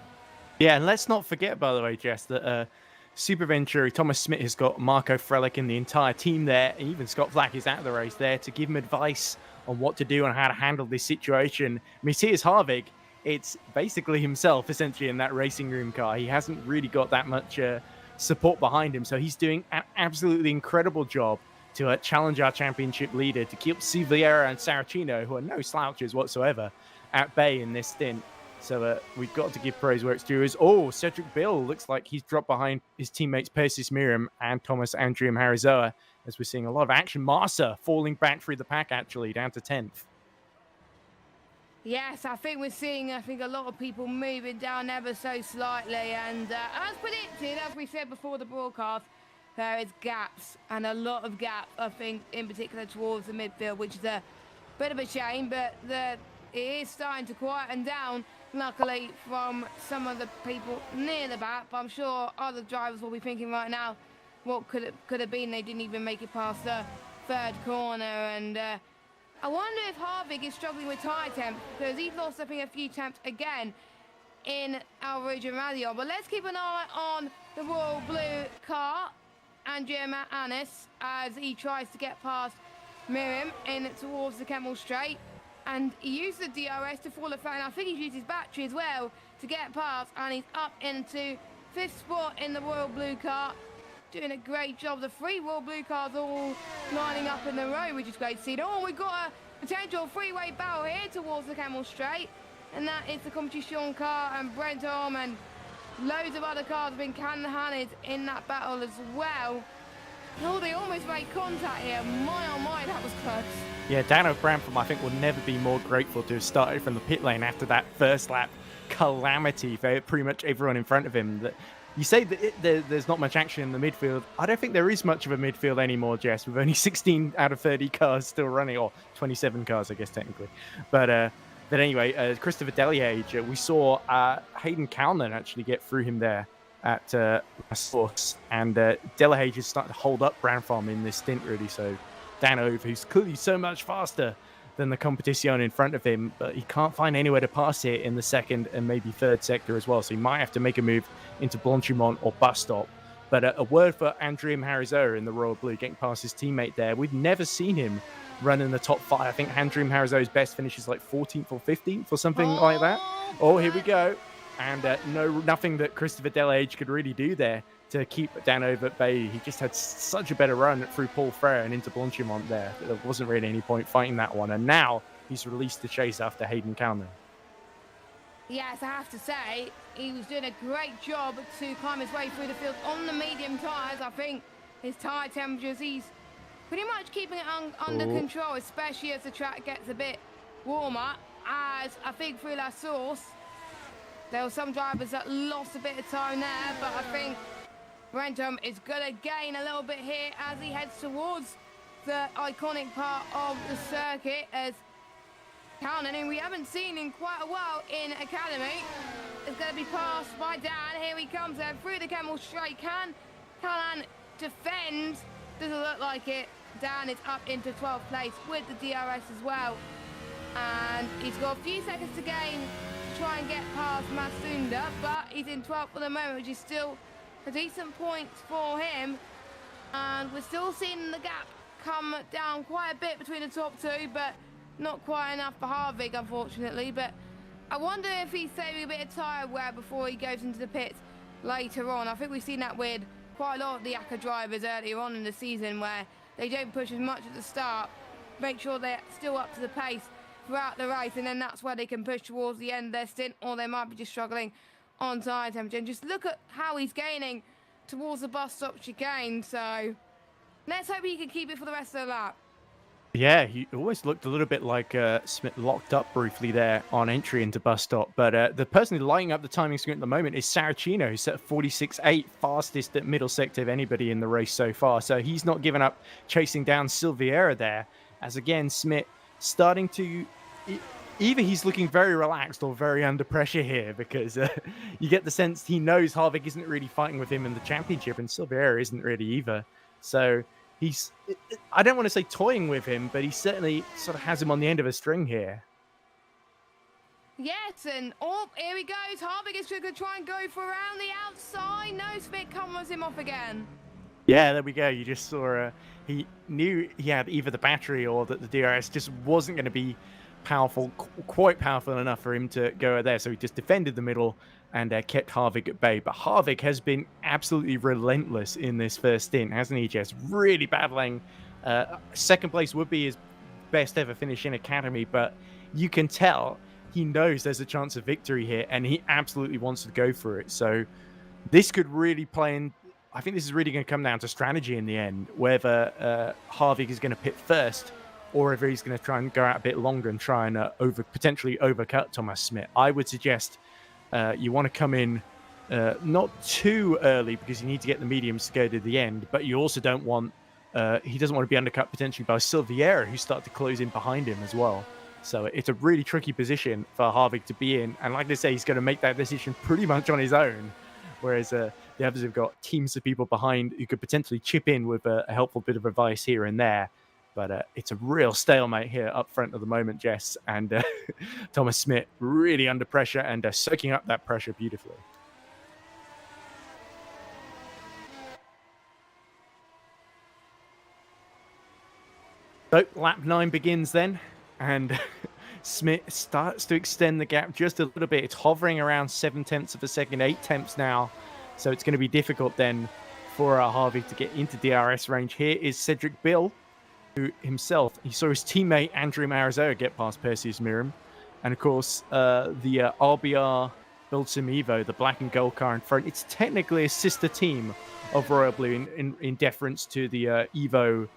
Yeah, and let's not forget, by the way, Jess, that Super Venturi, Thomas Smith has got Marco Frelick and the entire team there. Even Scott Flack is out of the race there to give him advice on what to do and how to handle this situation. I mean, here's Harvick. It's basically himself, essentially, in that racing room car. He hasn't really got that much support behind him, so he's doing an absolutely incredible job to challenge our championship leader, to keep Silveira and Saracino, who are no slouches whatsoever, at bay in this stint. So we've got to give praise where it's due. Cedric Bill looks like he's dropped behind his teammates Persis Miriam and Thomas Andrium Harizoa. as we're seeing a lot of action. Massa falling back through the pack, actually, down to 10th. Yes, I think we're seeing, a lot of people moving down ever so slightly. And as predicted, as we said before the broadcast, there is gaps, and a lot of gaps, I think, in particular towards the midfield, which is a bit of a shame, but it is starting to quieten down, luckily, from some of the people near the back. But I'm sure other drivers will be thinking right now, what could have been? They didn't even make it past the third corner. And I wonder if Harvick is struggling with tyre temp, because he's lost, I think, a few temps again in our region rally. But let's keep an eye on the royal blue car, Andrea Annis, as he tries to get past Miriam in towards the Kemmel Straight. And he used the DRS to fall flat, and I think he's used his battery as well to get past, and he's up into 5th spot in the royal blue car, doing a great job. The 3 royal blue cars all lining up in the row, which is great to see. Oh, we've got a potential freeway battle here towards the Kemmel Straight, and that is the Competition car and Brentham, and loads of other cars have been hand-handed in that battle as well. Oh, they almost made contact here. My, oh my, that was close. Yeah, Dano Brantham, I think, will never be more grateful to have started from the pit lane after that first lap calamity for pretty much everyone in front of him. You say that there's not much action in the midfield. I don't think there is much of a midfield anymore, Jess, with only 16 out of 30 cars still running, or 27 cars, I guess, technically. But anyway, Christopher Deliage, we saw Hayden Kalman actually get through him there at Source, and Delahage is starting to hold up Brantham in this stint, really. So Danove, who's clearly so much faster than the competition in front of him, but he can't find anywhere to pass here in the 2nd and maybe 3rd sector as well. So he might have to make a move into Blanchimont or bus stop. But a word for Andrea Harizoa in the Royal Blue, getting past his teammate there. We've never seen him run in the top 5. I think Andrea Harizoa's best finish is like 14th or 15th or something like that. Oh, here we go. And nothing that Christopher Delage could really do there to keep Danove at bay. He just had such a better run through Paul Frere and into Blanchimont there. There wasn't really any point fighting that one. And now he's released the chase after Hayden Kalman. Yes, I have to say, he was doing a great job to climb his way through the field on the medium tyres. I think his tyre temperatures, he's pretty much keeping it under control, especially as the track gets a bit warmer. As I think through La Source, there were some drivers that lost a bit of time there, but I think Brentham is going to gain a little bit here as he heads towards the iconic part of the circuit, as Kalman, who we haven't seen in quite a while in Academy, is going to be passed by Dan. Here he comes there through the Kemmel Straight. Can Kalman defend? Doesn't look like it. Dan is up into 12th place with the DRS as well. And he's got a few seconds to gain to try and get past Masunda, but he's in 12th for the moment, which is still a decent point for him. And we're still seeing the gap come down quite a bit between the top 2, but not quite enough for Harvick, unfortunately. But I wonder if he's saving a bit of tyre wear before he goes into the pits later on. I think we've seen that with quite a lot of the ACA drivers earlier on in the season, where they don't push as much at the start, make sure they're still up to the pace throughout the race, and then that's where they can push towards the end of their stint, or they might be just struggling on tyre temperature. And just look at how he's gaining towards the bus stop chicane, so let's hope he can keep it for the rest of the lap. Yeah, he always looked a little bit like Smith locked up briefly there on entry into bus stop. But the person lighting up the timing screen at the moment is Saracino, who's set 46.8, fastest at middle sector of anybody in the race so far. So he's not given up chasing down Silveira there. As again, Smith starting to... Either he's looking very relaxed or very under pressure here, because you get the sense he knows Harvick isn't really fighting with him in the championship, and Silveira isn't really either. So he's, I don't want to say toying with him, but he certainly sort of has him on the end of a string here. Yes, and oh, here he goes. Harvick is going to try and go for around the outside. No, Smith covers him off again. Yeah, there we go. You just saw he knew he had either the battery or that the DRS just wasn't going to be powerful, quite powerful enough for him to go there. So he just defended the middle and kept Harvick at bay. But Harvick has been absolutely relentless in this first stint, hasn't he, Jess? Really battling. Second place would be his best ever finish in Academy, but you can tell he knows there's a chance of victory here, and he absolutely wants to go for it. So this could really play in I think this is really going to come down to strategy in the end, whether Harvick is going to pit first or if he's going to try and go out a bit longer and try and potentially overcut Thomas Smith. I would suggest you want to come in not too early because you need to get the mediums to go to the end, but you also don't want, he doesn't want to be undercut potentially by Silviera, who started to close in behind him as well. So it's a really tricky position for Harvick to be in. And like I say, he's going to make that decision pretty much on his own. Whereas the others have got teams of people behind who could potentially chip in with a helpful bit of advice here and there. But it's a real stalemate here up front at the moment, Jess. And Thomas Smith really under pressure and soaking up that pressure beautifully. So lap 9 begins then. And Smith starts to extend the gap just a little bit. It's hovering around 0.7 of a second, 8 tenths now. So it's going to be difficult then for Harvick to get into DRS range. Here is Cedric Bill, who himself, he saw his teammate Andrew Marizoa get past Perseus Miram. And of course, the RBR Build Sim Evo, the black and gold car in front, it's technically a sister team of Royal Blue in deference to the Evo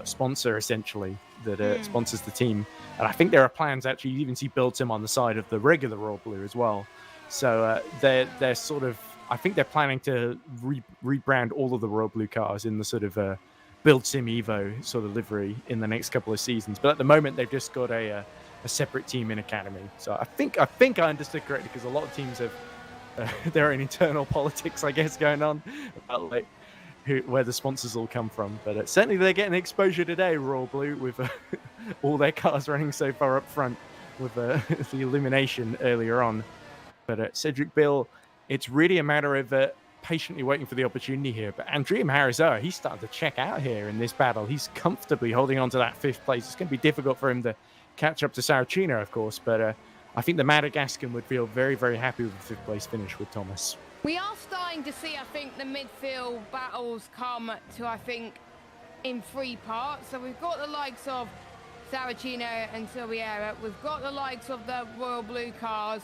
sponsor, essentially, that sponsors the team. And I think there are plans, actually, you even see Build Sim on the side of the regular Royal Blue as well. So they're sort of, I think they're planning to rebrand all of the Royal Blue cars in the sort of Build Sim Evo sort of livery in the next couple of seasons. But at the moment, they've just got a separate team in Academy. So I think I understood correctly, because a lot of teams have their own internal politics, I guess, going on about like where the sponsors all come from. But certainly they're getting exposure today, Royal Blue, with all their cars running so far up front with the elimination earlier on. But Cedric Bill, it's really a matter of patiently waiting for the opportunity here. But Andrea Marizoa, he's starting to check out here in this battle. He's comfortably holding on to that 5th place. It's going to be difficult for him to catch up to Saracino, of course. But I think the Madagascan would feel very, very happy with the 5th place finish with Thomas. We are starting to see, I think, the midfield battles come to, I think, in 3 parts. So we've got the likes of Saracino and Silviera. We've got the likes of the Royal Blue cars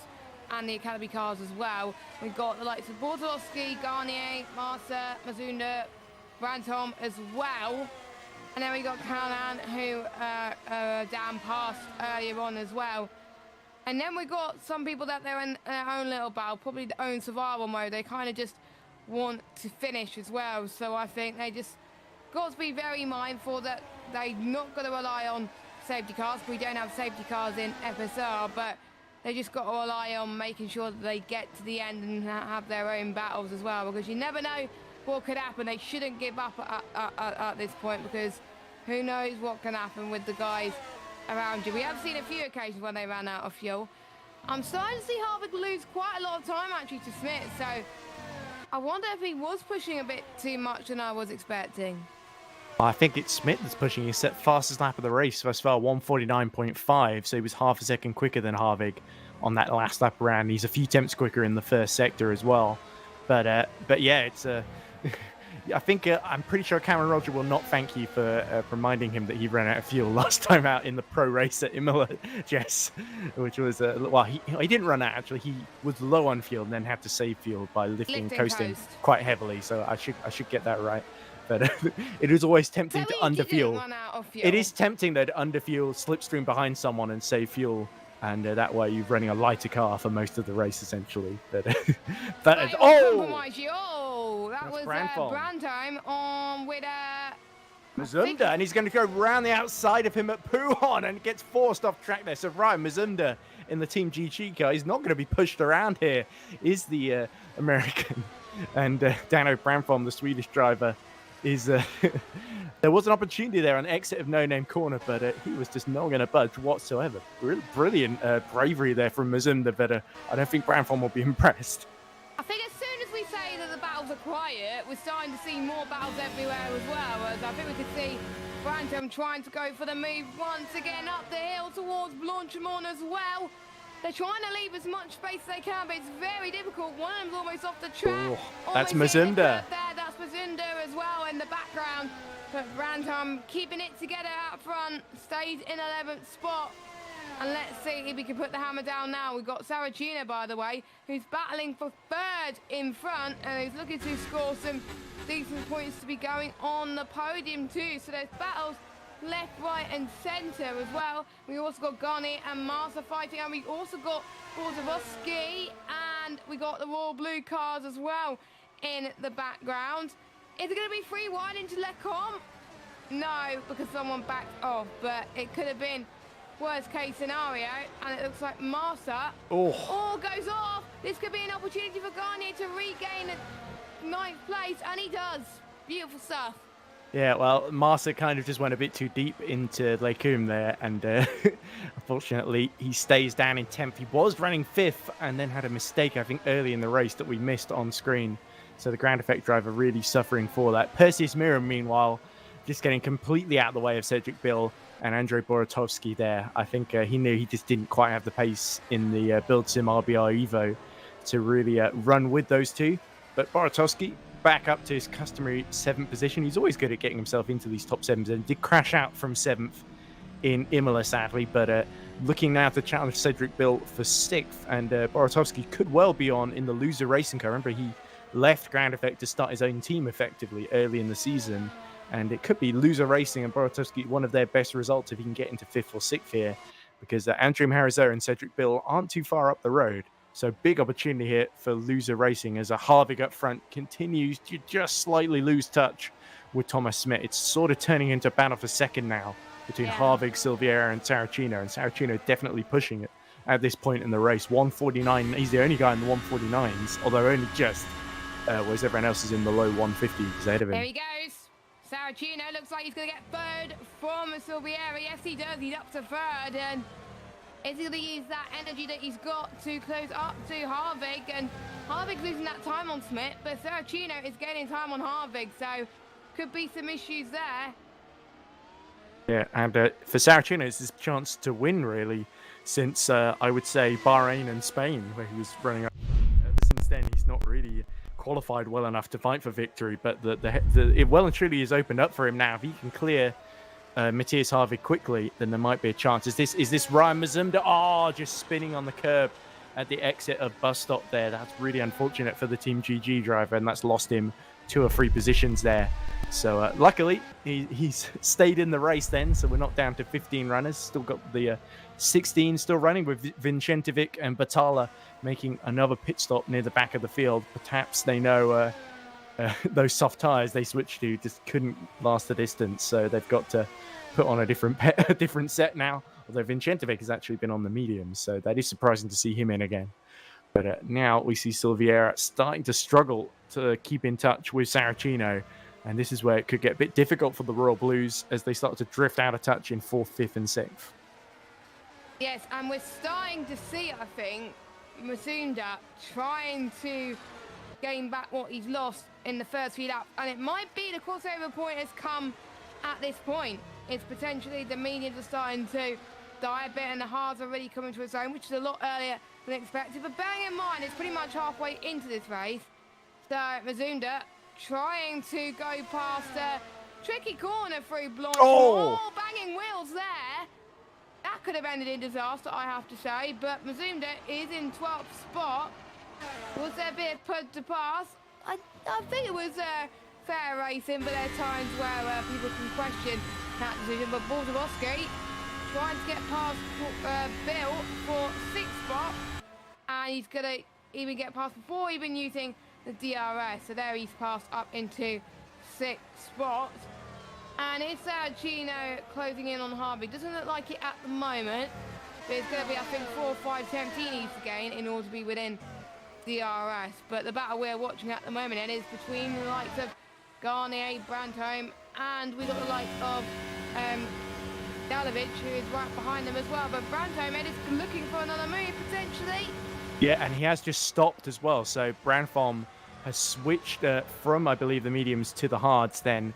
and the Academy cars as well. We've got the likes of Bortolowski, Garnier, Marsa, Mazunda, Brandholm as well. And then we got Callahan, who Dan passed earlier on as well. And then we got some people that they're in their own little battle, probably their own survival mode. They kind of just want to finish as well. So I think they just got to be very mindful that they're not going to rely on safety cars. We don't have safety cars in FSR, but they just got to rely on making sure that they get to the end and have their own battles as well, because you never know what could happen. They shouldn't give up at this point, because who knows what can happen with the guys around you. We have seen a few occasions when they ran out of fuel. I'm starting to see Harvick lose quite a lot of time actually to Smith, so I wonder if he was pushing a bit too much than I was expecting. I think it's Smith that's pushing. He set fastest lap of the race, thus far 1:49.5, so he was half a second quicker than Harvick on that last lap around. He's a few tenths quicker in the first sector as well. But yeah, it's I think I'm pretty sure Cameron Roger will not thank you for reminding him that he ran out of fuel last time out in the pro race at Imola, Jess, which was well, he didn't run out actually. He was low on fuel and then had to save fuel by lifting coasting quite heavily. So I should get that right. But it is always tempting to underfuel. It is tempting though to underfuel, slipstream behind someone and save fuel, and that way you're running a lighter car for most of the race essentially. But that was Brandholm on with Mazunda, and he's going to go around the outside of him at Pouhon and gets forced off track there. So Ryan Mazunda in the Team GG car, he's not going to be pushed around here, is the American. And Dano Brandholm, the Swedish driver, is there was an opportunity there on the exit of No Name Corner, but he was just not going to budge whatsoever. Brilliant bravery there from Mazunda, but I don't think Brandholm will be impressed. I think as soon as we say that the battles are quiet, we're starting to see more battles everywhere as well. As I think we could see Brandholm trying to go for the move once again up the hill towards Blanchimont as well. They're trying to leave as much space as they can, but it's very difficult. One of them's almost off the track. Oh, that's Mazunda. That's Mazunda as well in the background. But Brandholm keeping it together out front, stays in 11th spot. And let's see if we can put the hammer down now. We've got Saracino, by the way, who's battling for 3rd in front and who's looking to score some decent points to be going on the podium too. So there's battles left, right and centre as well. We also got Garnier and Massa fighting, and we also got Bortavoski, and we got the Royal Blue cars as well in the background. Is it going to be free wide into Lecombe? No, because someone backed off, but it could have been worst case scenario, and it looks like Massa goes off. This could be an opportunity for Garnier to regain the 9th place, and he does. Beautiful stuff. Yeah, well, Massa kind of just went a bit too deep into Lecombe there, and unfortunately, he stays down in 10th. He was running 5th, and then had a mistake, I think, early in the race that we missed on screen. So the ground effect driver really suffering for that. Perseus Miram, meanwhile, just getting completely out of the way of Cedric Bill and Andrei Boratovsky there. I think he knew he just didn't quite have the pace in the Build Sim RBR Evo to really run with those two. But Boratovsky back up to his customary 7th position. He's always good at getting himself into these top 7s, and did crash out from 7th in Imola, sadly. But looking now to challenge Cedric Bill for 6th, and Boratovsky could well be on in the loser racing car. Remember, he left Ground Effect to start his own team effectively early in the season. And it could be loser racing and Boratovsky one of their best results if he can get into 5th or 6th here, because Andrew Marizot and Cedric Bill aren't too far up the road. So big opportunity here for loser racing as a Harvig up front continues to just slightly lose touch with Thomas Smith. It's sort of turning into a battle for second now between Harvig, Silviera and Saracino. And Saracino definitely pushing it at this point in the race. 149, he's the only guy in the 149s, although only just, whereas everyone else is in the low 150s ahead of him. There he goes. Saracino looks like he's going to get 3rd from Silviera. Yes, he does. He's up to 3rd. And is he going to use that energy that he's got to close up to Harvig? And Harvig's losing that time on Smith, but Saracino is gaining time on Harvig. So could be some issues there. Yeah, and for Saracino, it's his chance to win, really, since I would say Bahrain and Spain, where he was running up. Since then, he's not really qualified well enough to fight for victory, but it well and truly is opened up for him now. If he can clear Matthias Harvig quickly, then there might be a chance. Is this Ryan Mazumda? Oh, just spinning on the curb at the exit of bus stop there. That's really unfortunate for the Team GG driver, and that's lost him 2 or 3 positions there. So luckily, he's stayed in the race then, so we're not down to 15 runners. Still got the 16 still running, with Vincentovic and Batala making another pit stop near the back of the field. Perhaps they know those soft tyres they switched to just couldn't last the distance, so they've got to put on a different set now. Although Vincentovic has actually been on the mediums, so that is surprising to see him in again. But now we see Silviera starting to struggle to keep in touch with Saracino, and this is where it could get a bit difficult for the Royal Blues as they start to drift out of touch in 4th, 5th and 6th. Yes, and we're starting to see, I think, Mazumda trying to gain back what he's lost in the first few laps, and it might be the crossover point has come at this point. It's potentially the mediums are starting to die a bit, and the hards are really coming to its own, which is a lot earlier than expected. But bearing in mind, it's pretty much halfway into this race, so Mazumda trying to go past a tricky corner through Blanche. Oh, banging wheels there. That could have ended in disaster, I have to say, but Mazumda is in 12th spot. Was there a bit of put to pass? I think it was fair racing, but there are times where people can question that decision. But Bortavoski trying to get past Bill for 6th spot, and he's going to even get past before even using the DRS. So there he's passed up into 6th spot. And it's Saracino closing in on Harvey. Doesn't look like it at the moment, but it's going to be, I think, 4 or 5 attempts he needs to gain in order to be within DRS. But the battle we're watching at the moment is between the likes of Garnier, Brandholm, and we've got the likes of Dalovic, who is right behind them as well. But Brandholm is looking for another move, potentially. Yeah, and he has just stopped as well. So Brandholm has switched from, I believe, the mediums to the hards then.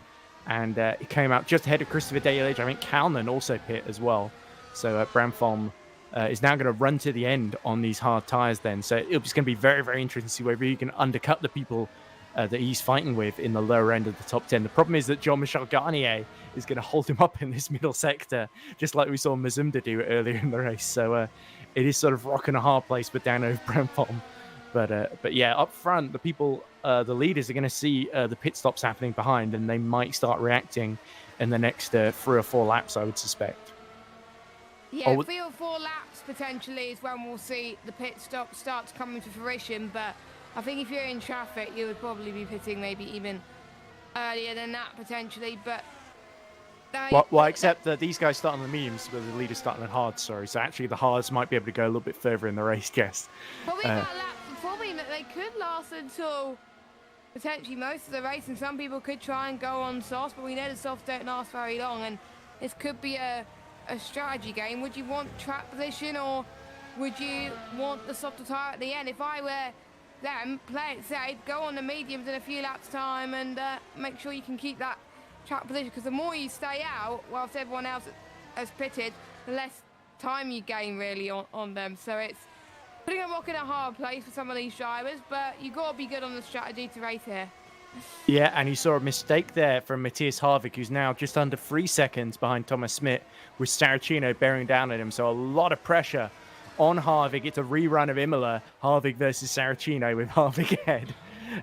And it came out just ahead of Christopher Daly. I think Kalman also pit as well. So Brandholm is now going to run to the end on these hard tyres then. So it's going to be very, very interesting to see whether he can undercut the people that he's fighting with in the lower end of the top 10. The problem is that Jean-Michel Garnier is going to hold him up in this middle sector, just like we saw Mazumda do earlier in the race. So it is sort of rock and a hard place for Dano Brandholm. But yeah, up front, the people, the leaders are going to see the pit stops happening behind, and they might start reacting in the next 3 or 4 laps, I would suspect. Yeah, 3 or 4 laps potentially is when we'll see the pit stop start to come into fruition. But I think if you're in traffic, you would probably be pitting maybe even earlier than that potentially. But well, except that these guys start on the mediums, but the leaders start on the hards. Sorry, so actually the hards might be able to go a little bit further in the race, Jess. Probably that they could last until potentially most of the race, and some people could try and go on softs, but we know the softs don't last very long, and this could be a strategy game. Would you want track position, or would you want the softer tyre at the end? If I were them, play it safe, go on the mediums in a few laps time, and make sure you can keep that track position, because the more you stay out whilst everyone else has pitted, the less time you gain really on them. So it's putting a rock in a hard place for some of these drivers, but you've got to be good on the strategy to race here. Yeah, and you saw a mistake there from Matthias Harvig, who's now just under 3 seconds behind Thomas Smith, with Saracino bearing down at him. So a lot of pressure on Harvig. It's a rerun of Imola, Harvig versus Saracino with Harvig ahead.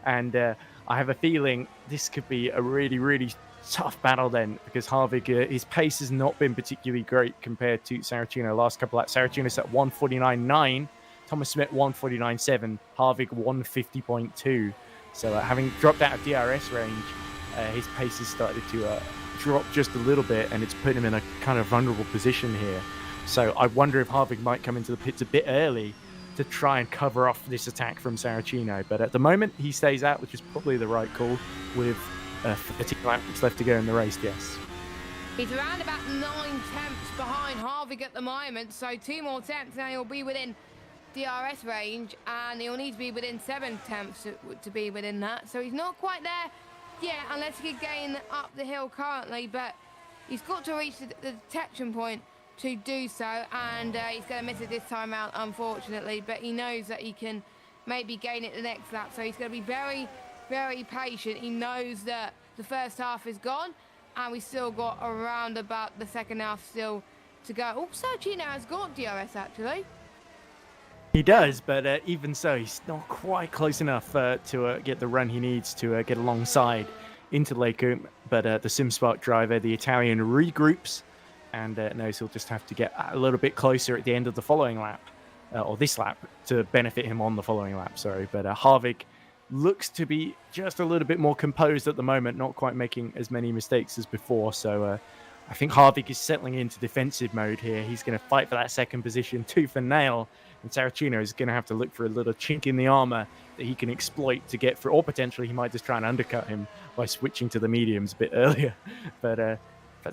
And I have a feeling this could be a really, really tough battle then, because Harvig, his pace has not been particularly great compared to Saracino. Last couple laps, Saracino's at 1:49.9, Thomas Smith 1:49.7, Harvig 1:50.2. So having dropped out of DRS range, his pace has started to drop just a little bit, and it's put him in a kind of vulnerable position here. So I wonder if Harvig might come into the pits a bit early to try and cover off this attack from Saracino. But at the moment, he stays out, which is probably the right call, with 30 laps left to go in the race, yes. He's around about 9 tenths behind Harvig at the moment, so 2 more tenths and he'll be within DRS range, and he'll need to be within 7 tenths to be within that. So he's not quite there yet, unless he could gain up the hill currently, but he's got to reach the detection point to do so, and he's going to miss it this time out, unfortunately, but he knows that he can maybe gain it the next lap, so he's going to be very, very patient. He knows that the first half is gone, and we've still got around about the second half still to go. Oh, Saracino has got DRS actually. He does, but even so, he's not quite close enough to get the run he needs to get alongside into Lake. But the SimSpark driver, the Italian, regroups and knows he'll just have to get a little bit closer at the end of the following lap, or this lap, to benefit him on the following lap, sorry. But Harvig looks to be just a little bit more composed at the moment, not quite making as many mistakes as before. So I think Harvig is settling into defensive mode here. He's going to fight for that second position tooth and nail, and Saracino is going to have to look for a little chink in the armor that he can exploit to get through, or potentially he might just try and undercut him by switching to the mediums a bit earlier. But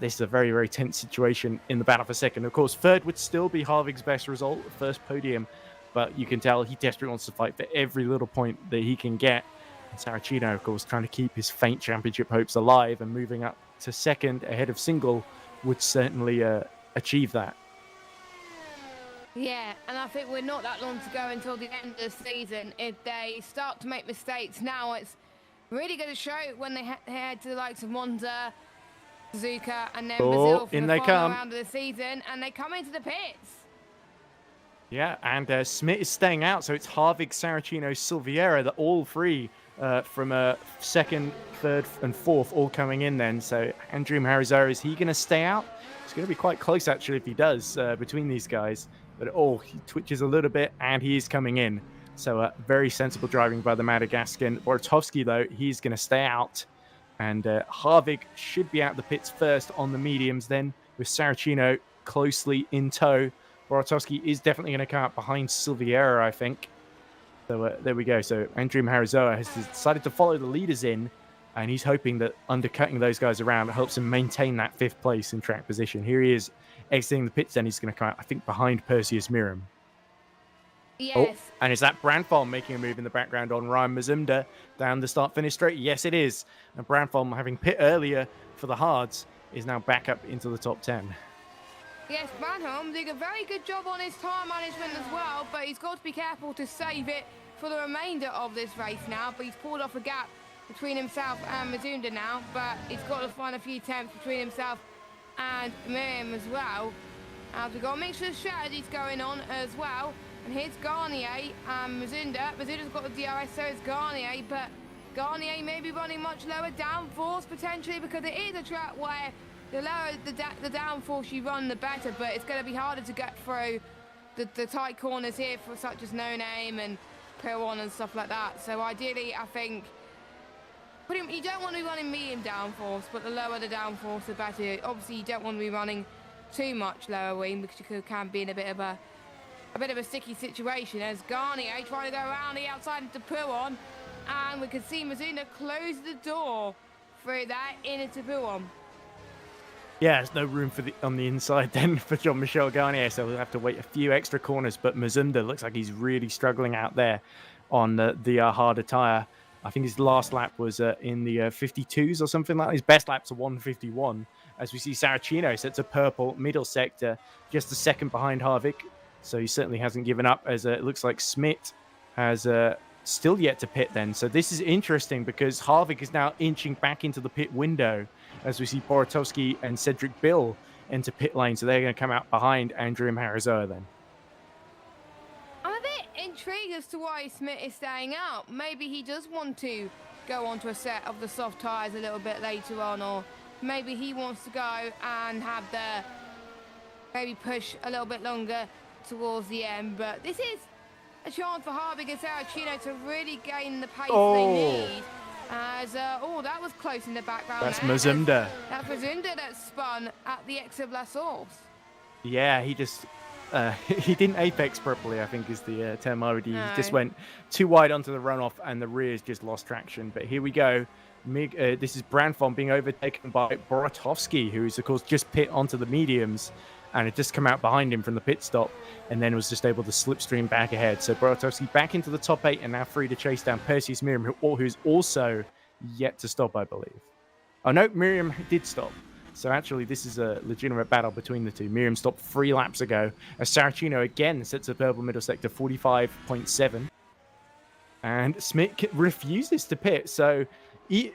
this is a very, very tense situation in the battle for second. Of course, third would still be Harvig's best result, first podium, but you can tell he desperately wants to fight for every little point that he can get. And Saracino, of course, trying to keep his faint championship hopes alive, and moving up to second ahead of Single would certainly achieve that. Yeah, and I think we're not that long to go until the end of the season. If they start to make mistakes now, it's really going to show when they head to the likes of Monza, Suzuka, and then Brazil for the final round of the season, and they come into the pits. Yeah, and Smith is staying out, so it's Harvig, Saracino, Silveira, that all three from second, third, and fourth all coming in then. So Andrew Marizoa, is he going to stay out? It's going to be quite close, actually, if he does, between these guys. But he twitches a little bit, and he is coming in. So very sensible driving by the Madagascan. Bortowski, though, he's going to stay out. And Harvig should be out the pits first on the mediums then, with Saracino closely in tow. Bortowski is definitely going to come out behind Silveira, I think. So there we go. So Andrew Marizoa has decided to follow the leaders in, and he's hoping that undercutting those guys around helps him maintain that fifth place in track position. Here he is exiting the pits, and he's going to come out, I think, behind Perseus Miram. Yes. Oh, and is that Brandholm making a move in the background on Ryan Mazumda down the start-finish straight? Yes, it is. And Brandholm, having pit earlier for the hards, is now back up into the top 10. Yes, Brandholm doing a very good job on his tyre management as well, but he's got to be careful to save it for the remainder of this race now. But he's pulled off a gap between himself and Mazumda now, but he's got to find a few tenths between himself and Miriam as well. We've got a mixture of strategies going on as well. And here's Garnier and Mazunda. Mazunda's got the DRS, so is Garnier, but Garnier may be running much lower downforce potentially, because it is a track where the lower the downforce you run, the better, but it's going to be harder to get through the tight corners here for such as No Name and P1 and stuff like that. So ideally, I think you don't want to be running medium downforce, but the lower the downforce, the better. Obviously, you don't want to be running too much lower wing, because you can be in a bit of a sticky situation. As Garnier trying to go around the outside into P1, and we can see Mazunda close the door through that into P1. Yeah, there's no room on the inside then for Jean-Michel Garnier, so we'll have to wait a few extra corners. But Mazunda looks like he's really struggling out there on the harder tyre. I think his last lap was in the 52s or something like that. His best lap's a 151. As we see Saracino sets a purple middle sector, just a second behind Harvick. So he certainly hasn't given up, as it looks like Smit has still yet to pit then. So this is interesting, because Harvick is now inching back into the pit window, as we see Boratowski and Cedric Bill into pit lane. So they're going to come out behind Andrew Harizoa then. I'm a bit intrigued as to why Smith is staying out. Maybe he does want to go onto a set of the soft tyres a little bit later on, or maybe he wants to go and have maybe push a little bit longer towards the end. But this is a chance for Harvick and Saracino to really gain the pace they need. As that was close in the background. That's Mazunda. That's Mazunda that spun at the exit of La Source. Yeah, he just he didn't apex properly, I think is the term I would use. No. He just went too wide onto the runoff, and the rears just lost traction. But here we go. This is Branfon being overtaken by Boratowski, who's of course just pit onto the mediums, and had just come out behind him from the pit stop, and then was just able to slipstream back ahead. So Boratowski back into the top 8, and now free to chase down Perseus Miriam, who's also yet to stop, I believe. Oh no, Miriam did stop. So actually, this is a legitimate battle between the two. Miriam stopped 3 laps ago, as Saracino again sets a purple middle sector 45.7. And Smith refuses to pit, so he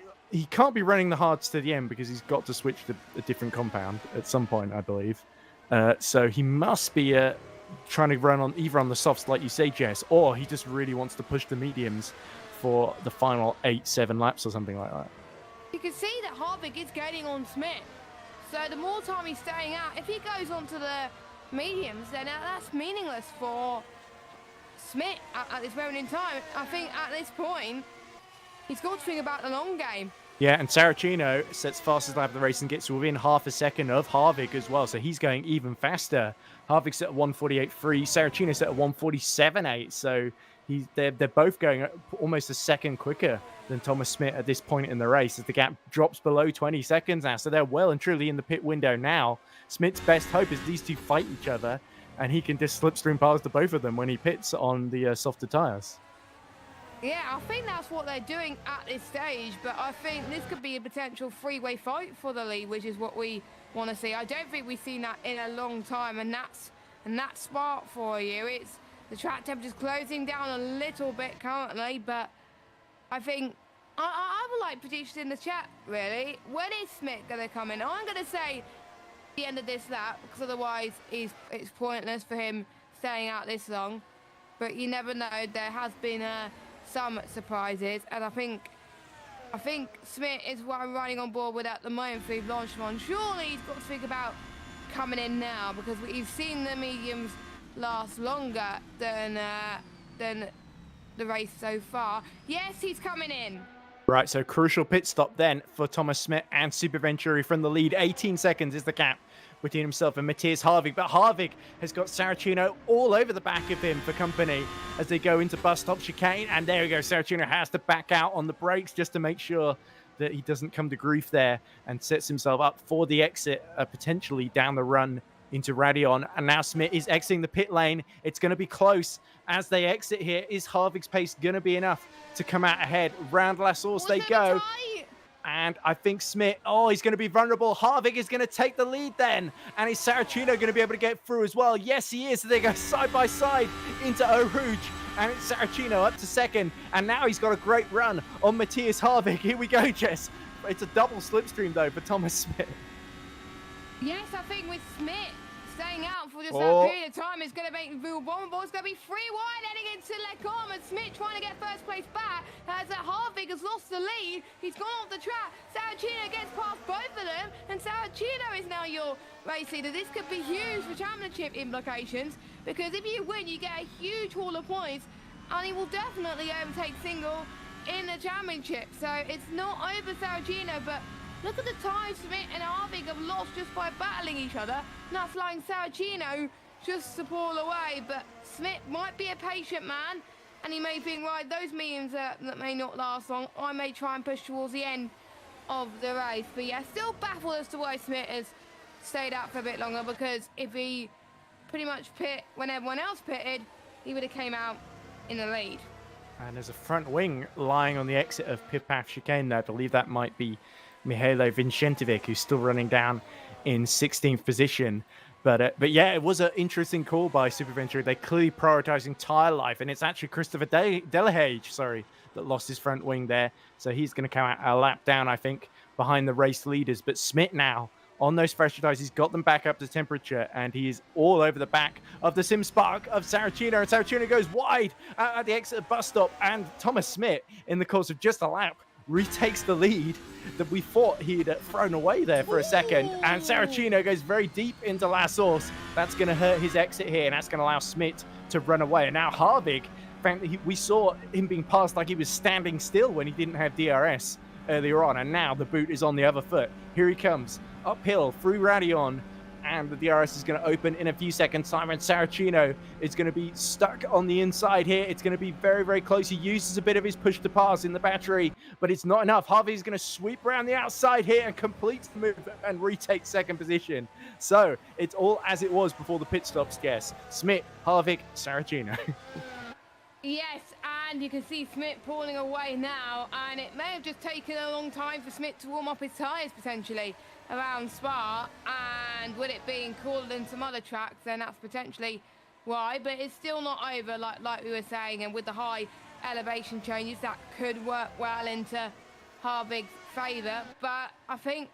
can't be running the hards to the end, because he's got to switch to a different compound at some point, I believe. So he must be trying to run either on the softs, like you say, Jess, or he just really wants to push the mediums for the final 8-7 laps or something like that. You can see that Harvick is gaining on Smith. So the more time he's staying out, if he goes onto the mediums, then that's meaningless for Smith at this moment in time. I think at this point, he's got to think about the long game. Yeah, and Saracino sets fastest lap of the race and gets within half a second of Harvick as well. So he's going even faster. Harvick's at 148.3, Saracino's at 147.8. So they're both going almost a second quicker than Thomas Smith at this point in the race, as the gap drops below 20 seconds now. So they're well and truly in the pit window now. Smith's best hope is these two fight each other, and he can just slipstream past the both of them when he pits on the softer tyres. Yeah, I think that's what they're doing at this stage, but I think this could be a potential three-way fight for the lead, which is what we want to see. I don't think we've seen that in a long time, and that's smart for you. It's the track temperature's closing down a little bit currently, but I think I would like predictions in the chat, really. When is Smith going to come in? I'm going to say the end of this lap, because otherwise it's pointless for him staying out this long. But you never know. There has been some surprises, and I think Smith is what I'm running on board with at the moment for Blanchimont. Surely he's got to think about coming in now, because we've seen the mediums last longer than the race so far. Yes, he's coming in. Right, so crucial pit stop then for Thomas Smith and Super Venturi from the lead. 18 seconds is the gap between himself and Matthias Harvick. But Harvick has got Saracino all over the back of him for company as they go into bus stop chicane. And there we go. Saracino has to back out on the brakes just to make sure that he doesn't come to grief there, and sets himself up for the exit, potentially down the run into Radion. And now Smith is exiting the pit lane. It's going to be close as they exit here. Is Harvick's pace going to be enough to come out ahead? Round La Source they go. And I think Smith, he's going to be vulnerable. Harvick is going to take the lead then. And is Saracino going to be able to get through as well? Yes, he is. So they go side by side into Eau Rouge. And it's Saracino up to second. And now he's got a great run on Matthias Harvick. Here we go, Jess. It's a double slipstream, though, for Thomas Smith. Yes, I think with Smith staying out for just that period of time is going to make real vulnerable. It's going to be 3 wide heading into Lecom, and Smith trying to get first place back as Harvick has lost the lead. He's gone off the track. Saracino gets past both of them, and Saracino is now your race leader. This could be huge for championship implications, because if you win, you get a huge haul of points, and he will definitely overtake Single in the championship. So it's not over Saracino, but look at the time Smith and Harvick have lost just by battling each other. And that's allowing Saracino just to pull away. But Smith might be a patient man, and he may think, right, those mediums that may not last long, I may try and push towards the end of the race. But yeah, still baffled as to why Smith has stayed out for a bit longer, because if he pretty much pit when everyone else pitted, he would have came out in the lead. And there's a front wing lying on the exit of pit path chicane there. I believe that might be Mihailo Vincentovic, who's still running down in 16th position. But yeah, it was an interesting call by Superventure. They're clearly prioritizing tire life, and it's actually Christopher Delahage, that lost his front wing there. So he's going to come out a lap down, I think, behind the race leaders. But Smith now, on those fresher tires, he's got them back up to temperature, and he is all over the back of the SimSpark of Saracino, and Saracino goes wide at the exit of bus stop, and Thomas Smith, in the course of just a lap, retakes the lead that we thought he'd thrown away there for a second, and Saracino goes very deep into La Source. That's going to hurt his exit here, and that's going to allow Smith to run away. And now Harvick, we saw him being passed like he was standing still when he didn't have DRS earlier on, and now the boot is on the other foot. Here he comes, uphill, through Radion, and the DRS is going to open in a few seconds time, and Saracino is going to be stuck on the inside here. It's going to be very, very close. He uses a bit of his push to pass in the battery, but it's not enough. Harvey is going to sweep around the outside here and completes the move and retakes second position. So it's all as it was before the pit stops, guess. Smith, Harvick, Saracino. Yes, and you can see Smith pulling away now, and it may have just taken a long time for Smith to warm up his tyres potentially around Spa, and with it being cooler than some other tracks, then that's potentially why. But it's still not over, like we were saying, and with the high elevation changes, that could work well into Harvick's favour. But I think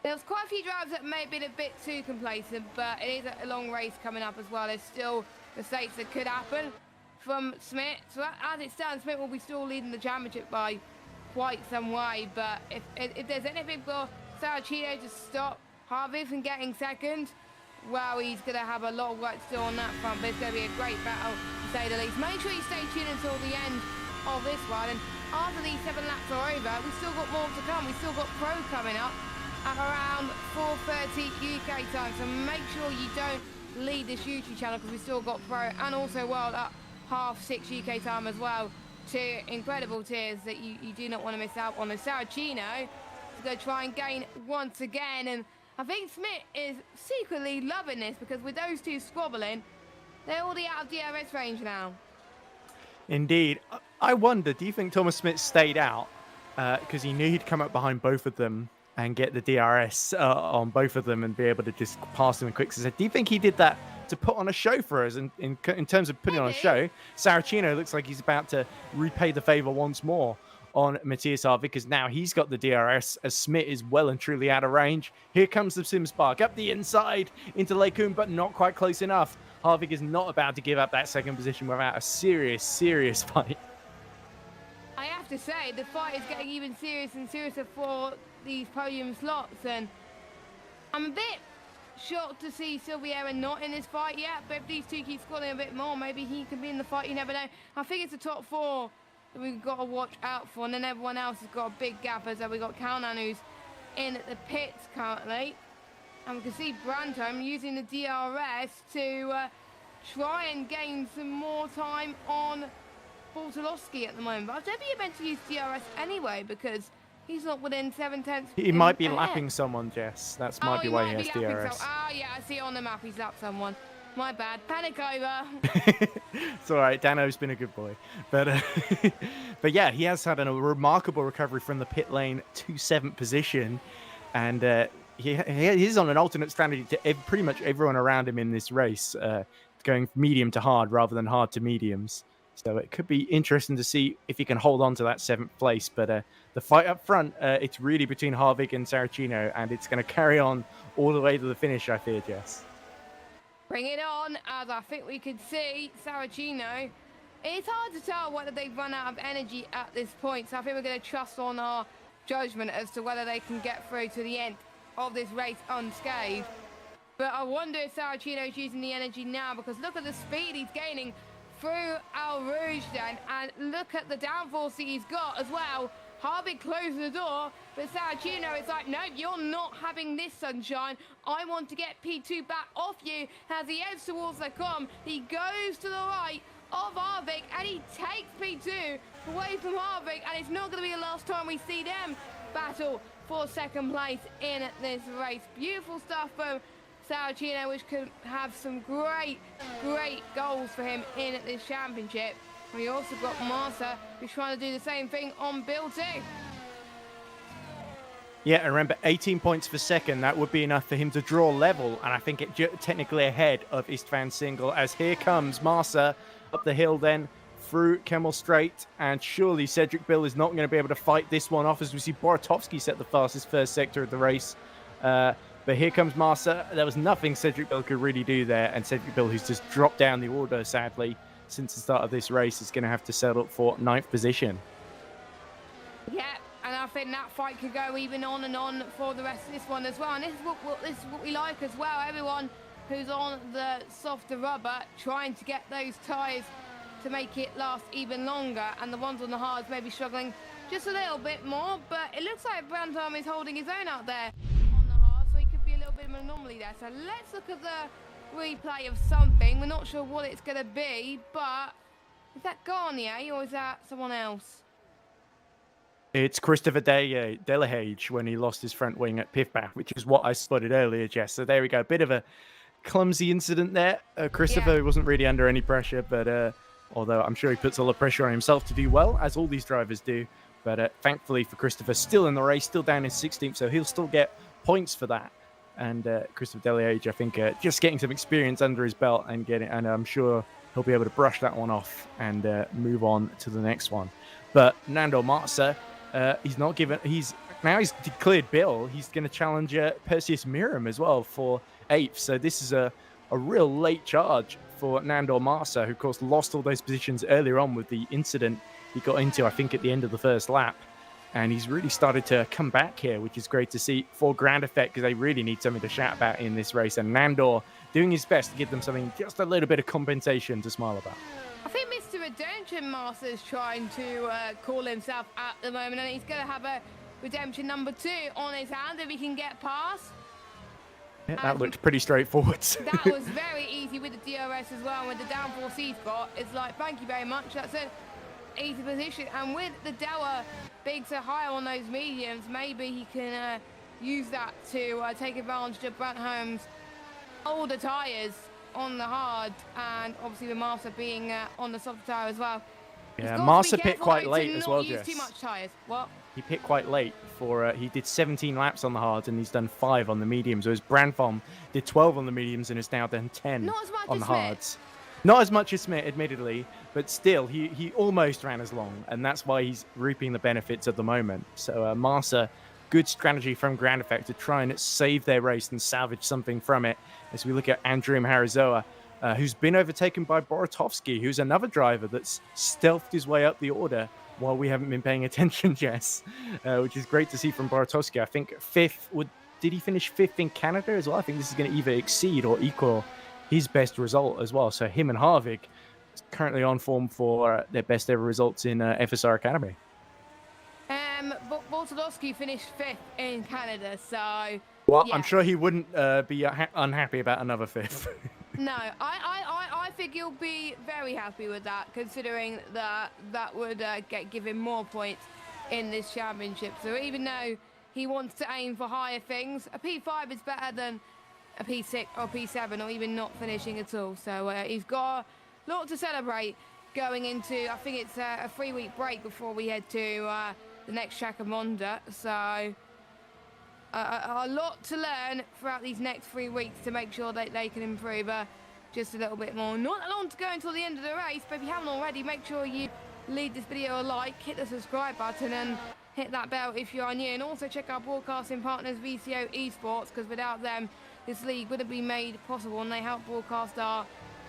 there's quite a few drivers that may have been a bit too complacent, but it is a long race coming up as well. There's still mistakes that could happen from Smith. So as it stands, Smith will be still leading the championship by quite some way. But if there's anything for Saracino to stop Harvick from getting second, well, he's going to have a lot of work still on that front, but it's going to be a great battle, to say the least. Make sure you stay tuned until the end of this one, and after these 7 laps are over, we've still got more to come. We've still got Pro coming up at around 4:30 UK time, so make sure you don't leave this YouTube channel, because we've still got Pro and also World at 6:30 UK time as well. 2 incredible tiers that you do not want to miss out on. And Saracino is going to try and gain once again, and I think Smith is secretly loving this, because with those two squabbling, they're already out of DRS range now. Indeed. I wonder, do you think Thomas Smith stayed out because he knew he'd come up behind both of them and get the DRS on both of them and be able to just pass them in quick succession? Do you think he did that to put on a show for us in terms of putting on a show? Saracino looks like he's about to repay the favor once more on Matthias Harvick, because now he's got the DRS as Smith is well and truly out of range. Here comes the SimSpark up the inside into Lekun, but not quite close enough. Harvick is not about to give up that second position without a serious fight. I have to say, the fight is getting even seriouser for these podium slots, and I'm a bit shocked to see Silviera not in this fight yet, but if these two keep squaddling a bit more, maybe he can be in the fight, you never know. I think it's the top 4 that we've got to watch out for, and then everyone else has got a big gap, as we've got Kalnan, who's in the pits currently, and we can see Branton using the DRS to try and gain some more time on Bortolowski at the moment. But I don't think you're meant to use DRS anyway, because he's not within 7/10. He might be lapping someone, Jess. That might be why he has DRS. Yeah, I see it on the map. He's lapped someone. My bad. Panic over. It's all right. Dano's been a good boy. But yeah, he has had a remarkable recovery from the pit lane to 7th position. And he's on an alternate strategy to pretty much everyone around him in this race, going medium to hard rather than hard to mediums. So it could be interesting to see if he can hold on to that 7th place. But the fight up front, it's really between Harvick and Saracino, and it's going to carry on all the way to the finish, I fear, Jess. Bring it on, as I think we could see Saracino. It's hard to tell whether they've run out of energy at this point, so I think we're going to trust on our judgment as to whether they can get through to the end of this race unscathed. But I wonder if Saracino's using the energy now, because look at the speed he's gaining through Al Rouge then, and look at the downforce that he's got as well. Harvick closed the door, but Saracino is like, nope, you're not having this, sunshine. I want to get P2 back off you. As he heads towards the com, he goes to the right of Harvick, and he takes P2 away from Harvick, and it's not going to be the last time we see them battle for second place in this race. Beautiful stuff from Saracino, which could have some great goals for him in this championship. We also got Massa, who's trying to do the same thing on Bill too. Yeah, and remember, 18 points for second, that would be enough for him to draw level, and I think it technically ahead of Istvan Single, as here comes Massa up the hill then, through Kemmel Straight, and surely Cedric Bill is not going to be able to fight this one off, as we see Boratovsky set the fastest first sector of the race. But here comes Massa. There was nothing Cedric Bill could really do there, and Cedric Bill, who's just dropped down the order, sadly, since the start of this race, is going to have to settle for 9th position. Yeah, and I think that fight could go even on and on for the rest of this one as well. And this is what we like as well. Everyone who's on the softer rubber trying to get those tyres to make it last even longer, and the ones on the hards may be struggling just a little bit more, but it looks like Brandholm is holding his own out there on the hard, so he could be a little bit of an anomaly there. So let's look at the replay of something. We're not sure what it's going to be, but is that Garnier or is that someone else? It's Christopher Delahage when he lost his front wing at Piffback, which is what I spotted earlier, Jess. So there we go. A bit of a clumsy incident there. Christopher wasn't really under any pressure, but although I'm sure he puts a lot of pressure on himself to do well, as all these drivers do. But thankfully for Christopher, still in the race, still down in 16th, so he'll still get points for that. And Christopher Delahage, I think, just getting some experience under his belt and I'm sure he'll be able to brush that one off and move on to the next one. But Nando Marza, he's declared Bill. He's going to challenge Perseus Miram as well for 8th. So this is a real late charge for Nando Marza, who of course lost all those positions earlier on with the incident he got into, I think, at the end of the first lap. And he's really started to come back here, which is great to see for Grand Effect, because they really need something to shout about in this race. And Nandor doing his best to give them something, just a little bit of compensation to smile about. I think Mr. Redemption Master is trying to call himself at the moment, and he's going to have a Redemption number 2 on his hand if he can get past. Yeah, that looked pretty straightforward. That was very easy with the DRS as well, and with the downforce he's got. It's like, thank you very much. That's an easy position. And with the Della being so high on those mediums, maybe he can use that to take advantage of Brandtholm's older tyres on the hard, and obviously with Martha being on the soft tyre as well. Yeah, Martha pit quite late as well, Jess. Too much tyres. What? He pit quite late for, he did 17 laps on the hards and he's done 5 on the mediums, whereas Brandtholm did 12 on the mediums and has now done 10 on the hards. Not as much as Smith, admittedly, but still, he almost ran as long, and that's why he's reaping the benefits at the moment. So Martha, good strategy from Grand Effect to try and save their race and salvage something from it. As we look at Andrew Harizoa, who's been overtaken by Boratovsky, who's another driver that's stealthed his way up the order while we haven't been paying attention, Jess, which is great to see from Boratovsky. I think 5th, did he finish 5th in Canada as well? I think this is going to either exceed or equal his best result as well. So him and Harvick currently on form for their best ever results in FSR Academy. Boratovsky finished 5th in Canada, so... Well, yeah. I'm sure he wouldn't be unhappy about another 5th. No, I think he'll be very happy with that, considering that would give him more points in this championship. So even though he wants to aim for higher things, a P5 is better than a P6 or P7, or even not finishing at all. So he's got a lot to celebrate going into, I think it's a 3-week break before we head to the next track of Monza. So a lot to learn throughout these next 3 weeks to make sure that they can improve just a little bit more. Not long to go until the end of the race, but if you haven't already, make sure you leave this video a like, hit the subscribe button, and hit that bell if you are new. And also check our broadcasting partners, VCO eSports, because without them, this league wouldn't be made possible, and they help broadcast our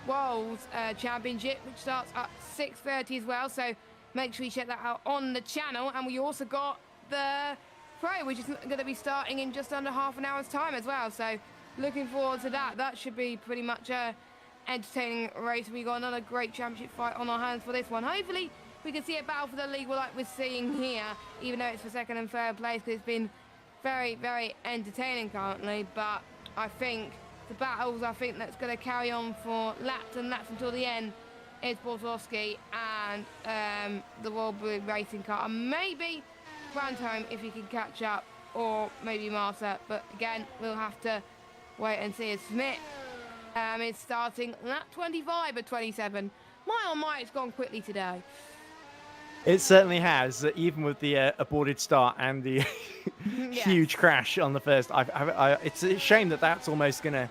World's Championship, which starts at 6:30 as well. So make sure you check that out on the channel. And we also got the Pro, which is going to be starting in just under half an hour's time as well. So looking forward to that. That should be pretty much a entertaining race. We got another great championship fight on our hands for this one. Hopefully we can see a battle for the league like we're seeing here, even though it's for second and third place, because it's been very, very entertaining currently. But I think the battles, that's going to carry on for laps and laps until the end is Bortowski and the World Blue Racing Car, and maybe Brandholm if he can catch up, or maybe Marta. But again, we'll have to wait and see. As Smith is starting lap 25 at 27. My, it's gone quickly today. It certainly has, even with the aborted start and the huge crash on the first. It's a shame that that's almost going to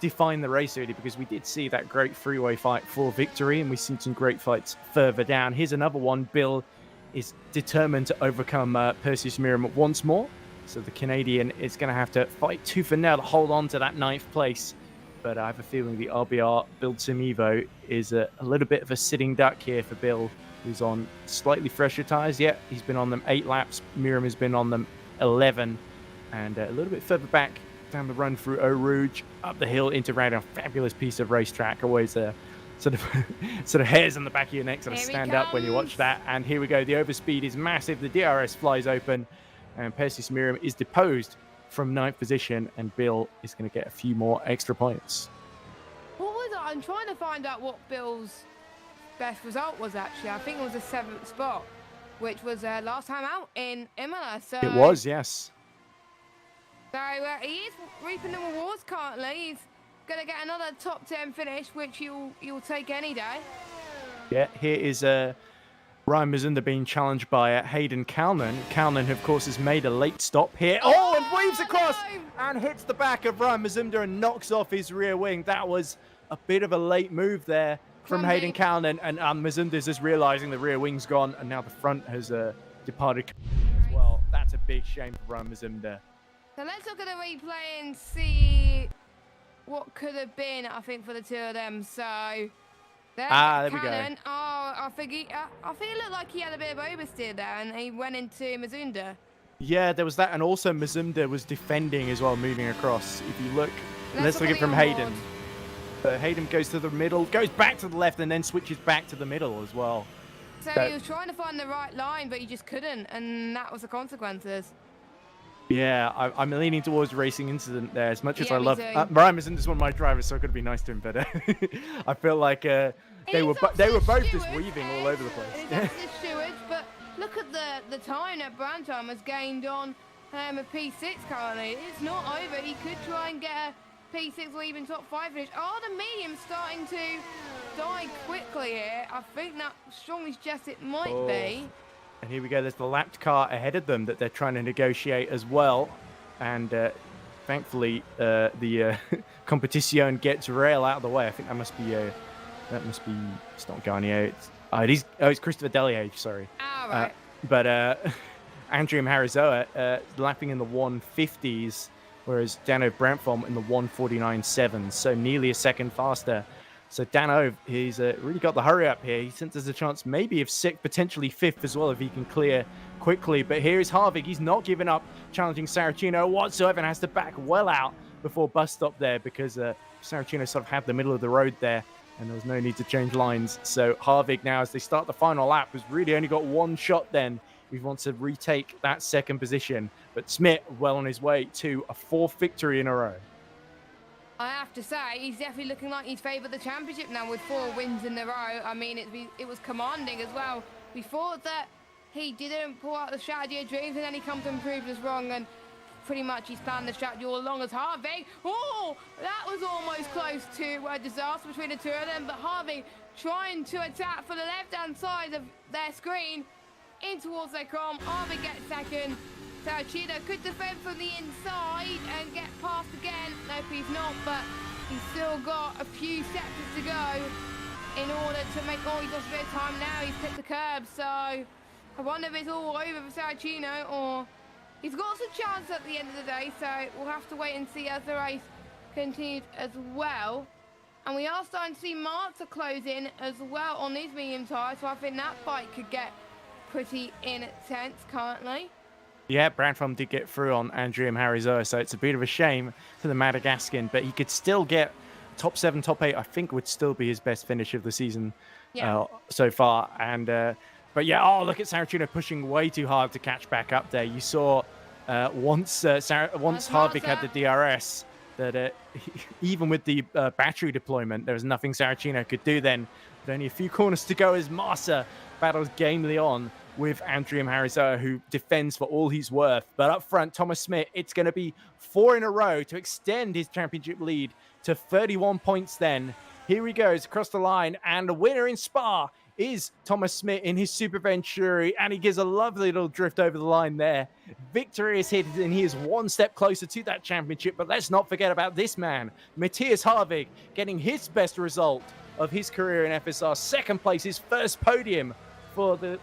define the race, really, because we did see that great freeway fight for victory, and we've seen some great fights further down. Here's another one. Bill is determined to overcome Perseus Miram once more, so the Canadian is going to have to fight tooth and nail to hold on to that 9th place. But I have a feeling the RBR Build Sim Evo is a little bit of a sitting duck here for Bill, who's on slightly fresher tyres. Yeah, he's been on them 8 laps. Miram has been on them 11. And a little bit further back down the run through Eau Rouge, up the hill into Rad, a fabulous piece of racetrack. Always sort of hairs on the back of your neck sort of stand up when you watch that. And here we go. The overspeed is massive. The DRS flies open, and Perseus Miram is deposed from 9th position, and Bill is going to get a few more extra points. What was it? I'm trying to find out what Bill's best result was, actually. I think it was a 7th spot, which was last time out in Imola. So it was, yes. So he is reaping the rewards currently. He's going to get another top 10 finish, which you'll take any day. Yeah, here is Ryan Mazunda being challenged by Hayden Kalnan. Kalnan, of course, has made a late stop here. Oh, and weaves across and hits the back of Ryan Mazunda and knocks off his rear wing. That was a bit of a late move there from Hayden Kalnan, and Mazunda's just realizing the rear wing's gone, and now the front has departed as well. That's a big shame for Ryan Mazunda. So let's look at the replay and see what could have been, I think, for the two of them. So there we go. Oh, I think it looked like he had a bit of oversteer there, and he went into Mazunda. Yeah, there was that, and also Mazunda was defending as well, moving across. If you look, let's look at it from Hayden. Hayden goes to the middle, goes back to the left, and then switches back to the middle as well. So he was trying to find the right line, but he just couldn't, and that was the consequences. Yeah, I'm leaning towards racing incident there. As much as I love Ryan Mazunda's one of my drivers, so I could be nice to him, but I feel like they were both just weaving all over the place. Stewards, but look at the time that Brandholm has gained on a P6 currently. It's not over. He could try and get a P6 or even top 5 finish. Oh, the medium's starting to die quickly here. I think that strongly suggests it might be. And here we go. There's the lapped car ahead of them that they're trying to negotiate as well. And thankfully, the competition gets rail out of the way. I think that must be it's not Garnier. It's Christopher Deliage, sorry. Right. But Andrew Harizoa lapping in the 150s, whereas Dano Brantfom in the 149.7, so nearly a second faster. So Dano, he's really got the hurry up here. He thinks there's a chance maybe of 6th, potentially 5th as well if he can clear quickly. But here is Harvick. He's not giving up, challenging Saracino whatsoever, and has to back well out before bus stop there because Saracino sort of had the middle of the road there and there was no need to change lines. So Harvick now, as they start the final lap, has really only got one shot then. He wants to retake that 2nd position. But Smith well on his way to a 4th victory in a row. I have to say, he's definitely looking like he's favoured the championship now with 4 wins in a row. I mean, it was commanding as well. We thought that he didn't pull out the strategy of dreams, and then he comes and proved us wrong, and pretty much he's planned the strategy all along as Harvey. Oh, that was almost close to a disaster between the two of them, but Harvey trying to attack for the left-hand side of their screen in towards their com. Harvey gets 2nd. Saracino could defend from the inside and get past again. Nope, he's not, but he's still got a few sectors to go in order to make he's lost a bit of time now. He's hit the curb, so I wonder if it's all over for Saracino, or he's got some chance at the end of the day, so we'll have to wait and see as the race continued as well. And we are starting to see Marta close in as well on these medium tyres, so I think that fight could get pretty intense currently. Yeah, Branfrom did get through on Andrium Harizoa, so it's a bit of a shame for the Madagascan, but he could still get top 7, top 8. I think would still be his best finish of the season so far. And but yeah, oh, look at Saracino pushing way too hard to catch back up there. You saw once Harvick had the DRS, that even with the battery deployment, there was nothing Saracino could do then. With only a few corners to go as Massa battles gamely on with Andrium Harizoa, who defends for all he's worth. But up front, Thomas Smith, it's going to be 4 in a row to extend his championship lead to 31 points then. Here he goes across the line, and the winner in Spa is Thomas Smith in his Super Venturi, and he gives a lovely little drift over the line there. Victory is hit, and he is 1 step closer to that championship. But let's not forget about this man, Matthias Harvig, getting his best result of his career in FSR. 2nd place, his first podium for the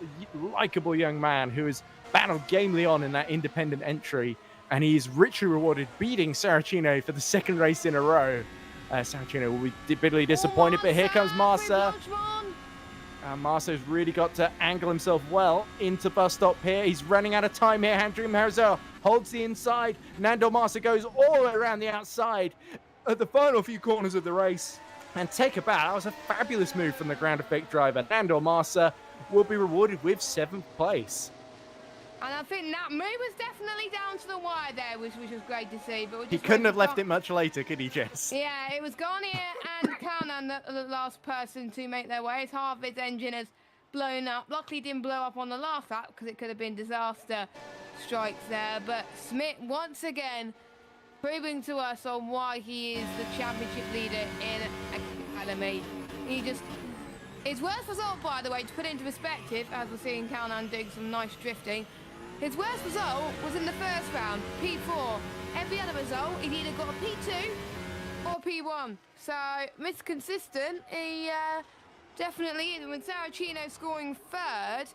likable young man who has battled gamely on in that independent entry, and he is richly rewarded, beating Saracino for the 2nd race in a row. Saracino will be bitterly disappointed, but here comes Massa. Marceau's really got to angle himself well into bus stop here. He's running out of time here. Andrium Harizoa holds the inside. Nando Marceau goes all the way around the outside at the final few corners of the race. And take a bow. That was a fabulous move from the ground effect driver. Nando Marceau will be rewarded with 7th place. And I think that move was definitely down to the wire there, which was great to see. But he couldn't have left it much later, could he, Jess? Yeah, it was Garnier and Canan, the last person to make their way. As Harvard's engine has blown up. Luckily, it didn't blow up on the last lap because it could have been disaster strikes there. But Smith, once again, proving to us on why he is the championship leader in Academy. His worst result, by the way, to put into perspective, as we're seeing Canan doing some nice drifting, his worst result was in the first round, P4. Every other result, he'd either got a P2 or P1. So, Mr. Consistent, he definitely, when Saracino scoring 3rd,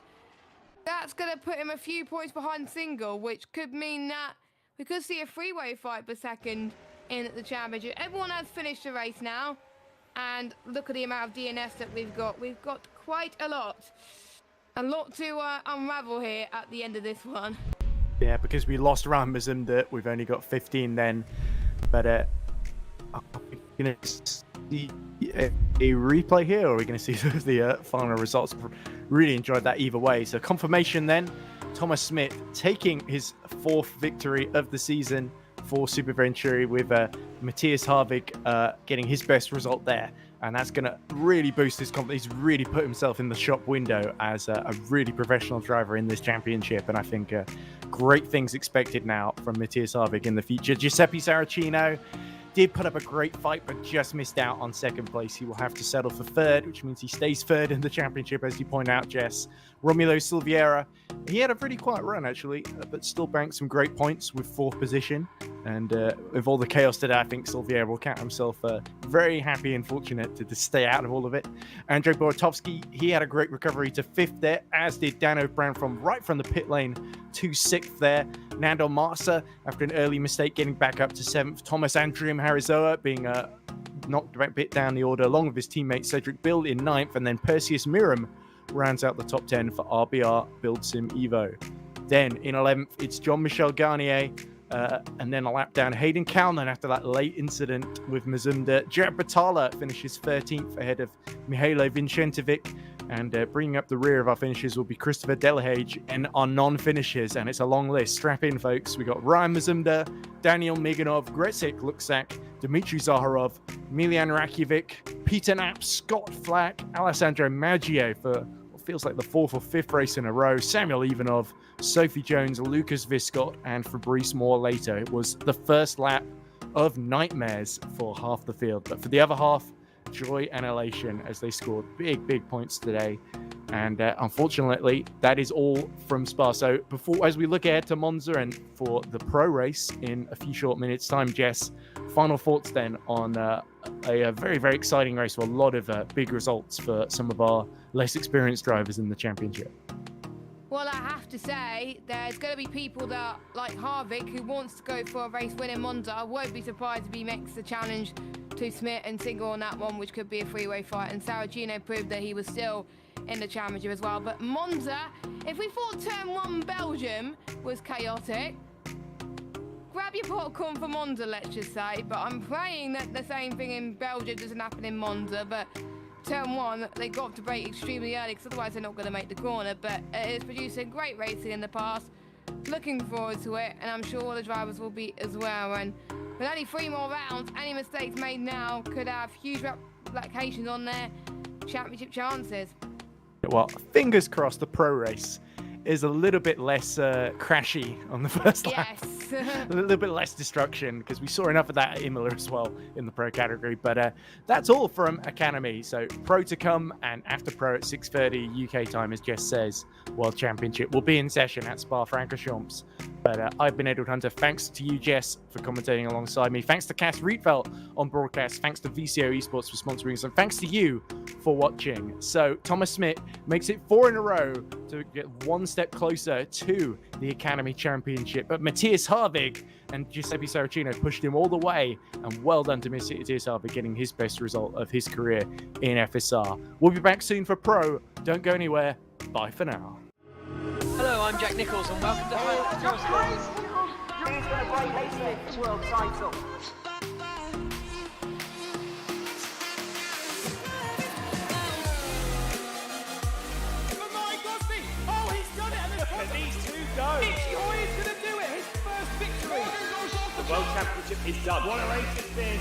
that's going to put him a few points behind single, which could mean that we could see a freeway fight for 2nd in the championship. Everyone has finished the race now, and look at the amount of DNS that we've got. We've got quite a lot. A lot to unravel here at the end of this one. Yeah, because we lost Ramazan, that we've only got 15 then. But are we going to see a replay here, or are we going to see the final results? Really enjoyed that either way. So confirmation then, Thomas Smith taking his 4th victory of the season for Super Venturi, with Matthias Harvig getting his best result there. And that's going to really boost his confidence. He's really put himself in the shop window as a really professional driver in this championship. And I think great things expected now from Matthias Harvig in the future. Giuseppe Saracino did put up a great fight, but just missed out on 2nd place. He will have to settle for 3rd, which means he stays 3rd in the championship, as you point out, Jess. Romulo Silveira, he had a pretty quiet run, actually, but still banked some great points with 4th position. And with all the chaos today, I think Silveira will count himself very happy and fortunate to stay out of all of it. Andrzej Boratowski, he had a great recovery to 5th there, as did Dano Brown right from the pit lane to 6th there. Nando Marceau, after an early mistake, getting back up to 7th. Thomas Andrium Harizoa being knocked a bit down the order, along with his teammate Cedric Bill in 9th. And then Perseus Miram rounds out the top 10 for RBR Build Sim Evo. Then in 11th, it's Jean-Michel Garnier. And then a lap down, Hayden Kalman after that late incident with Mazumda. Jared Batala finishes 13th ahead of Mihailo Vincentovic. And bringing up the rear of our finishers will be Christopher Delahage and our non-finishers. And it's a long list. Strap in, folks. We got Ryan Mazumda, Daniel Miganov, Gretzik Luksak, Dmitry Zaharov, Miljan Rakjevic, Peter Knapp, Scott Flack, Alessandro Maggio for what feels like the 4th or 5th race in a row, Samuel Ivanov, Sophie Jones, Lucas Viscott, and Fabrice Moore later. It was the first lap of nightmares for half the field, but for the other half, joy and elation as they scored big points today. And unfortunately, that is all from Spa. So as we look ahead to Monza and for the pro race in a few short minutes time, Jess, final thoughts then on a very, very exciting race with a lot of big results for some of our less experienced drivers in the championship. Well, I have to say, there's going to be people that, like Harvick, who wants to go for a race win in Monza. I won't be surprised if he makes the challenge to Smith and Single on that one, which could be a three-way fight. And Saracino proved that he was still in the championship as well. But Monza, if we thought turn 1 Belgium was chaotic, grab your popcorn for Monza, let's just say. But I'm praying that the same thing in Belgium doesn't happen in Monza. But turn 1, they got to brake extremely early because otherwise they're not going to make the corner. But it is producing great racing in the past. Looking forward to it, and I'm sure all the drivers will be as well. And with only 3 more rounds, any mistakes made now could have huge implications on their championship chances. Well, fingers crossed the pro race is a little bit less crashy on the first lap. Yes. A little bit less destruction, because we saw enough of that at Imola as well in the pro category. But that's all from Academy. So pro to come, and after pro at 6:30 UK time, as Jess says, World Championship will be in session at Spa-Francorchamps. But I've been Edward Hunter. Thanks to you, Jess, for commentating alongside me. Thanks to Cas Rietveld on broadcast. Thanks to VCO eSports for sponsoring us. And thanks to you for watching. So Thomas Smith makes it 4 in a row to get one step closer to the Academy Championship. But Matthias Harvig and Giuseppe Saracino pushed him all the way. And well done to Matthias Harvig getting his best result of his career in FSR. We'll be back soon for Pro. Don't go anywhere. Bye for now. Hello, I'm Jack Nichols and welcome to Who's going to break Haystack's world title? For my Gosby! Oh, he's done it! And look at these two go! Richie Hoy is going to do it! His first victory! The World Championship is done. What a race it's been!